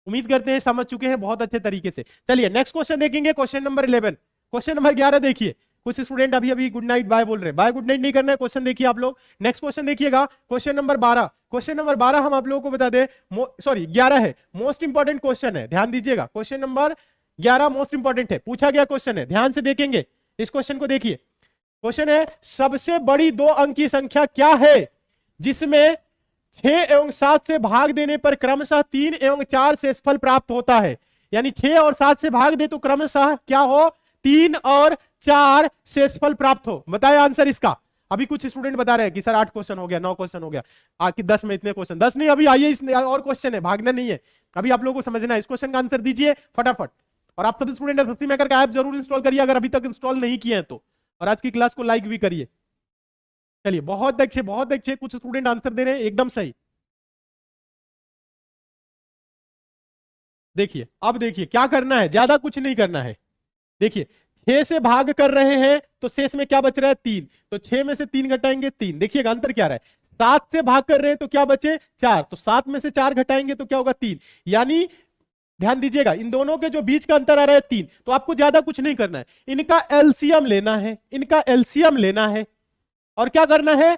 Speaker 1: उम्मीद करते हैं समझ चुके हैं बहुत अच्छे तरीके से। चलिए नेक्स्ट क्वेश्चन देखेंगे, क्वेश्चन नंबर 11, क्वेश्चन नंबर 11 देखिए, कुछ स्टूडेंट अभी गुड नाइट बाय बोल रहे हैं, बाय गुड नाइट नहीं करना है, क्वेश्चन देखिए आप लोग। नेक्स्ट क्वेश्चन देखिएगा, क्वेश्चन नंबर 12, क्वेश्चन नंबर 12 हम आप लोगों को बता दें, सॉरी 11 है, मोस्ट इंपॉर्टेंट क्वेश्चन है, ध्यान दीजिएगा, क्वेश्चन नंबर 11 मोस्ट इंपॉर्टेंट है, पूछा गया क्वेश्चन है, ध्यान से देखेंगे इस क्वेश्चन को। देखिए क्वेश्चन है, सबसे बड़ी 2 अंक की संख्या क्या है जिसमें 6 एवं 7 से भाग देने पर क्रमशः 3 एवं 4 शेषफल प्राप्त होता है? यानी 6 और 7 से भाग दे तो क्रमशः क्या हो 3 और 4 शेषफल प्राप्त हो। बताए आंसर इसका। अभी कुछ स्टूडेंट बता रहे हैं कि सर 8 क्वेश्चन हो गया, 9 क्वेश्चन हो गया, आखिर 10 में इतने क्वेश्चन। 10 नहीं, अभी आइए इसमें और क्वेश्चन है, भागना नहीं है। अभी आप लोगों को समझना है। इस क्वेश्चन का आंसर दीजिए फटाफट। और आप सभी स्टूडेंट सस्ती मेकर का ऐप जरूर इंस्टॉल करिए अगर अभी तक इंस्टॉल नहीं किए हैं तो, और आज की क्लास को लाइक भी करिए। चलिए, बहुत अच्छे बहुत अच्छे, कुछ स्टूडेंट आंसर दे रहे हैं एकदम सही। देखिए, अब देखिए क्या करना है, ज्यादा कुछ नहीं करना है। देखिए, 6 से भाग कर रहे हैं तो शेष में क्या बच रहा है, 3। तो 6 में से 3 घटाएंगे 3। देखिएगा अंतर क्या रहा है। 7 से भाग कर रहे हैं तो क्या बचे 4, तो 7 में से 4 घटाएंगे तो क्या होगा 3। यानी ध्यान दीजिएगा, इन दोनों के जो बीच का अंतर आ रहा है 3। तो आपको ज्यादा कुछ नहीं करना है, इनका एलसीएम लेना है, इनका एलसीएम लेना है। और क्या करना है,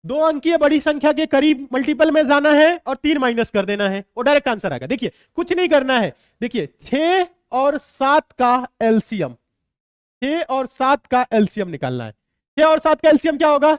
Speaker 1: 2 अंकीय बड़ी संख्या के करीब मल्टीपल में जाना है और 3 माइनस कर देना है, वो डायरेक्ट आंसर आएगा। देखिए, कुछ नहीं करना है। देखिए, 6 और 7 का एलसीएम, 6 और 7 का एलसीएम निकालना है। 6 और 7 का एलसीएम क्या होगा,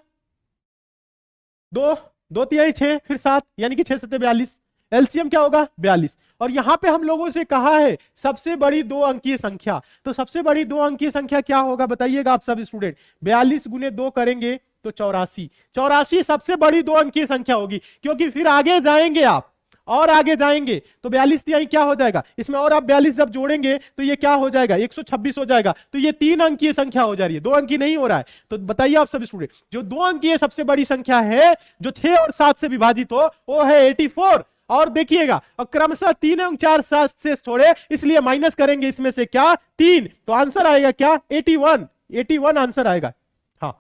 Speaker 1: 2 2 तिहाई 6 फिर 7, यानी कि 6 7 42। एलसीएम क्या होगा 42। और यहां पे हम लोगों से कहा है सबसे बड़ी 2 अंकीय संख्या, तो सबसे बड़ी 2 अंकीय संख्या क्या होगा बताइएगा आप सब स्टूडेंट। 42 गुने 2 करेंगे तो 84। 84 सबसे बड़ी 2 अंकीय संख्या होगी, क्योंकि फिर आगे जाएंगे आप और आगे जाएंगे तो 42 तिहाई क्या हो जाएगा, इसमें और आप 42 जब जोड़ेंगे तो ये क्या हो जाएगा 126 हो जाएगा। तो ये 3 अंकीय संख्या हो जा रही है, 2 अंकी नहीं हो रहा है। तो बताइए आप सब स्टूडेंट, जो 2 अंकीय सबसे बड़ी संख्या है जो 6 और 7 से विभाजित हो, वो है 84। और देखिएगा, और क्रमशः 3 और 4 7 से छोड़े, इसलिए माइनस करेंगे इसमें से क्या 3, तो आंसर आएगा क्या 81। 81 आंसर आएगा। हाँ,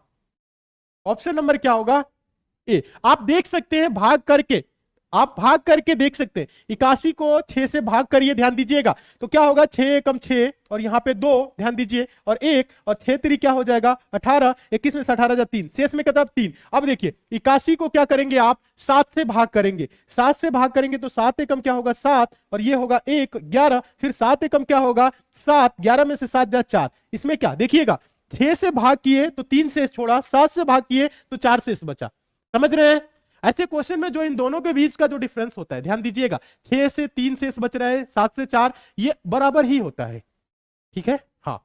Speaker 1: ऑप्शन नंबर क्या होगा ए। आप देख सकते हैं भाग करके, आप भाग करके देख सकते हैं। 81 को 6 से भाग करिए, ध्यान दीजिएगा, तो क्या होगा 6 एकम 6 और यहां पे 2, ध्यान दीजिए, और 1 और 6 3 क्या हो जाएगा 18। 21 में से 18 जा 3, शेष में कितना 3। अब देखिए 81 को क्या करेंगे आप 7 से भाग करेंगे। 7 से भाग करेंगे तो 7 एकम क्या होगा 7, और ये होगा 1 11, फिर 7 एकम क्या होगा 7, 11 में से 7 जा 4। इसमें क्या देखिएगा, 6 से भाग किए तो 3 शेष छोड़ा, 7 से भाग किए तो 4 शेष बचा। समझ रहे हैं। ऐसे क्वेश्चन में जो इन दोनों के बीच का जो डिफरेंस होता है, ध्यान दीजिएगा, 6 से 3 शेष बच रहा है, 7 से 4, ये बराबर ही होता है। ठीक है, हाँ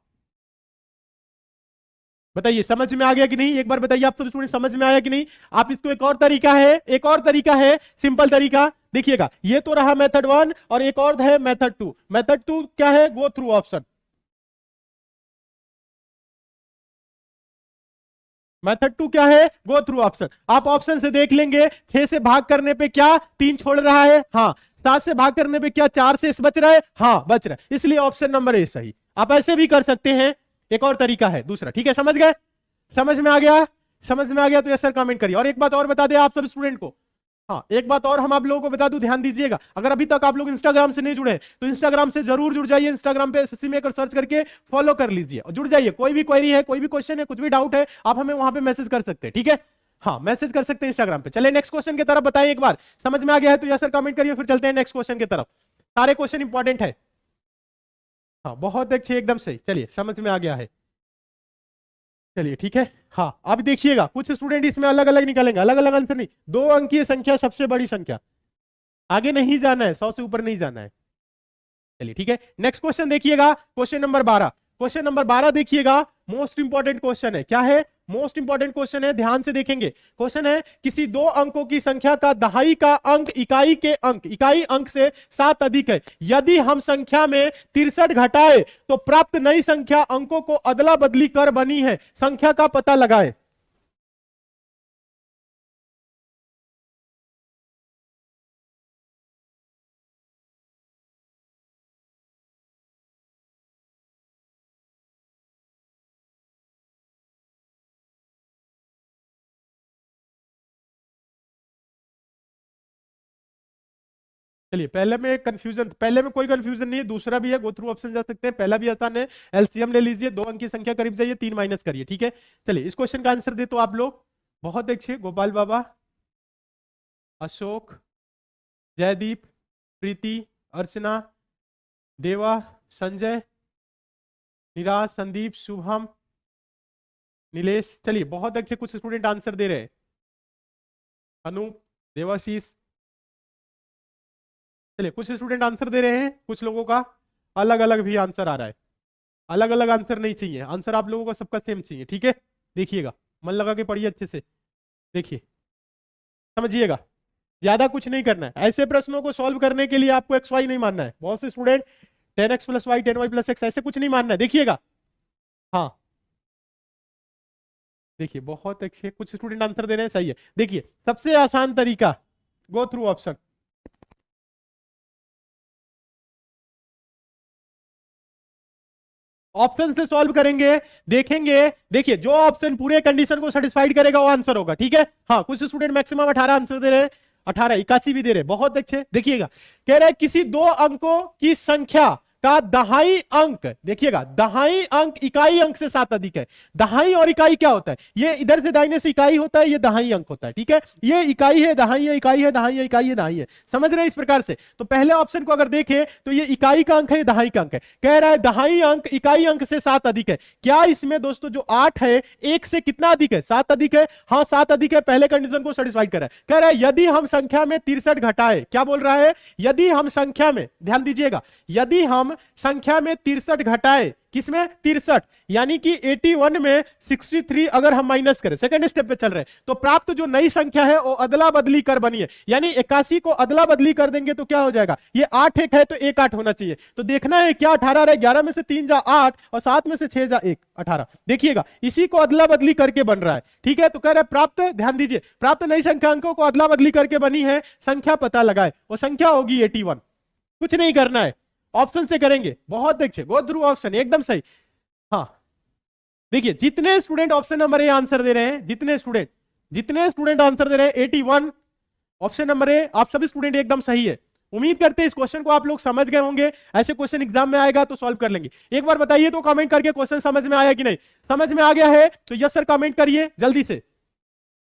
Speaker 1: बताइए समझ में आ गया कि नहीं, एक बार बताइए आप सब स्टूडेंट, समझ में आया कि नहीं। आप इसको एक और तरीका है, एक और तरीका है, सिंपल तरीका देखिएगा। ये तो रहा मेथड 1 और एक और है मेथड 2। मेथड 2 क्या है, गो थ्रू ऑप्शन। मेथड 2 क्या है, गो थ्रू ऑप्शन। आप ऑप्शन से देख लेंगे, 6 से भाग करने पे क्या 3 छोड़ रहा है, हाँ। 7 से भाग करने पे क्या 4 से बच रहा है, हाँ बच रहा है, इसलिए ऑप्शन नंबर ए सही। आप ऐसे भी कर सकते हैं, एक और तरीका है दूसरा। ठीक है, समझ गए, समझ में आ गया, समझ में आ गया तो यस सर कमेंट करिए। और एक बात और बता दें आप सब स्टूडेंट को, हाँ एक बात और हम आप लोगों को बता दूं, ध्यान दीजिएगा, अगर अभी तक आप लोग इंस्टाग्राम से नहीं जुड़े तो इंस्टाग्राम से जरूर जुड़ जाइए। इंस्टाग्राम पे एसएससी मेकर सर्च करके फॉलो कर लीजिए और जुड़ जाइए। कोई भी क्वेरी है, कोई भी क्वेश्चन है, कुछ भी डाउट है, आप हमें वहां पे मैसेज कर सकते हैं। ठीक है, हाँ मैसेज कर सकते हैं इंस्टाग्राम पे। चलिए नेक्स्ट क्वेश्चन की तरफ बताइए, एक बार समझ में आ गया है तो यस सर कमेंट करिए, फिर चलते हैं नेक्स्ट क्वेश्चन की तरफ। सारे क्वेश्चन इंपॉर्टेंट है, हाँ बहुत अच्छे, एकदम सही। चलिए समझ में आ गया है, चलिए ठीक है। हाँ अब देखिएगा, कुछ स्टूडेंट इसमें अलग अलग निकालेंगे, अलग अलग आंसर नहीं। 2 अंकीय संख्या सबसे बड़ी संख्या, आगे नहीं जाना है, 100 से ऊपर नहीं जाना है। चलिए ठीक है, नेक्स्ट क्वेश्चन देखिएगा, क्वेश्चन नंबर 12। क्वेश्चन नंबर 12 देखिएगा, मोस्ट इंपॉर्टेंट क्वेश्चन है। क्या है, मोस्ट इंपॉर्टेंट क्वेश्चन है, ध्यान से देखेंगे। क्वेश्चन है, किसी 2 अंकों की संख्या का दहाई का अंक इकाई अंक से 7 अधिक है। यदि हम संख्या में 63 घटाए तो प्राप्त नई संख्या अंकों को अदला बदली कर बनी है, संख्या का पता लगाए। चलिए पहले में कोई कंफ्यूजन नहीं है, दूसरा भी है, गो थ्रू ऑप्शन जा सकते हैं, पहला भी आसान है। एलसीएम ले लीजिए, 2 अंक की संख्या करीब जाइए, 3 माइनस करिए। ठीक है, चलिए इस क्वेश्चन का आंसर दे तो आप लोग, बहुत अच्छे, गोपाल बाबा, अशोक, जयदीप, प्रीति, अर्चना, देवा, संजय, निराज, संदीप, शुभम, नीलेश। चलिए बहुत अच्छे, कुछ स्टूडेंट आंसर दे रहे हैं, अनूप, देवाशीष। चलिए कुछ स्टूडेंट आंसर दे रहे हैं, कुछ लोगों का अलग अलग भी आंसर आ रहा है। अलग अलग आंसर नहीं चाहिए, आंसर आप लोगों का सबका सेम चाहिए, ठीक है। देखिएगा, मन लगा के पढ़िए अच्छे से, देखिए समझिएगा, ज्यादा कुछ नहीं करना है। ऐसे प्रश्नों को सॉल्व करने के लिए आपको एक्स वाई नहीं मानना है। बहुत से student 10x plus y 10y plus x ऐसे कुछ नहीं मानना है, देखिएगा। हाँ देखिए, बहुत अच्छे कुछ स्टूडेंट आंसर दे रहे हैं, सही है। देखिए सबसे आसान तरीका, गो थ्रू ऑप्शन, ऑप्शन से सॉल्व करेंगे, देखेंगे। देखिए जो ऑप्शन पूरे कंडीशन को सेटिस्फाइड करेगा वो आंसर होगा, ठीक है। हाँ कुछ स्टूडेंट मैक्सिमम 18 आंसर दे रहे हैं, 18 81 भी दे रहे हैं, बहुत अच्छे। देखिएगा कह रहे हैं किसी दो अंकों की संख्या का दहाई अंक, देखिएगा दहाई अंक इकाई अंक से 7 अधिक है। दहाई और इकाई क्या होता है, ये इधर से दाहिने से इकाई होता है, ये दहाई अंक होता है, ठीक है। ये इकाई है, दहाई है, इकाई है, दहाई है, इकाई है, दहाई है, समझ रहे हैं इस प्रकार से। तो पहले ऑप्शन को अगर देखें तो ये इकाई का अंक है, ये दहाई का अंक है। कह रहा है दहाई अंक इकाई अंक से 7 अधिक है। क्या इसमें दोस्तों जो 8 है, 1 से कितना अधिक है, 7 अधिक है। हाँ 7 अधिक है, पहले कंडीशन को सेटिस्फाइड कर रहा है। कह रहा है यदि हम संख्या में 63 घटाए, क्या बोल रहा है, यदि हम संख्या में, ध्यान दीजिएगा, यदि हम संख्या में 63 घटाए, किसमें 63, यानी कि 81 में 63 अगर हम माइनस करें, सेकंड स्टेप पे चल रहे हैं, तो प्राप्त जो नई संख्या है वो अदला बदली कर बनी है। यानी 81 को अदला बदली कर देंगे तो क्या हो जाएगा, ये 8 1 है तो 1 8 होना चाहिए। तो देखना है क्या 18 रहे, 11 में से 3 जा 8 और 7 में से 6 जा 1 18। देखिएगा इसी को अदला बदली करके बन रहा है, ठीक है। तो कह रहे प्राप्त, ध्यान दीजिए, प्राप्त नई संख्या अंकों को अदला बदली करके बनी है, संख्या पता लगाए, वो संख्या होगी 81। कुछ नहीं करना है, ऑप्शन से करेंगे, बहुत अच्छे, गो थ्रू ऑप्शन, एकदम सही। हाँ देखिए जितने student option number A answer दे रहे हैं, जितने स्टूडेंट आंसर दे रहे हैं 81 ऑप्शन नंबर ए, आप सभी स्टूडेंट एकदम सही है। उम्मीद करते हैं इस क्वेश्चन को आप लोग समझ गए होंगे। ऐसे क्वेश्चन एग्जाम में आएगा तो सॉल्व कर लेंगे। एक बार बताइए तो कमेंट करके क्वेश्चन समझ में आया कि नहीं। समझ में आ गया है तो यस सर कमेंट करिए जल्दी से।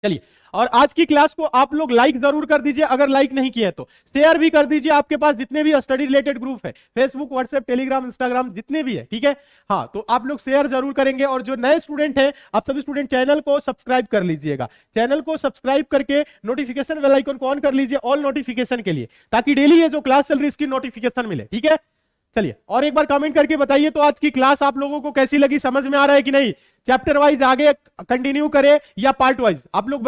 Speaker 1: चलिए, और आज की क्लास को आप लोग लाइक जरूर कर दीजिए, अगर लाइक नहीं किया है तो शेयर भी कर दीजिए। आपके पास जितने भी स्टडी रिलेटेड ग्रुप है, फेसबुक, व्हाट्सएप, टेलीग्राम, इंस्टाग्राम, जितने भी है, ठीक है। हाँ तो आप लोग शेयर जरूर करेंगे। और जो नए स्टूडेंट हैं, आप सभी स्टूडेंट चैनल को सब्सक्राइब कर लीजिएगा। चैनल को सब्सक्राइब करके नोटिफिकेशन बेल आइकन को ऑन कर लीजिए, ऑल नोटिफिकेशन के लिए, ताकि डेली ये जो क्लास चल रही है इसकी नोटिफिकेशन मिले, ठीक है। चलिए, और एक बार कमेंट करके बताइए तो आज की क्लास आप लोगों को कैसी लगी, समझ में आ रहा है कि नहीं, चैप्टर वाइज आगे कंटिन्यू करें या पार्ट वाइज, आप लोग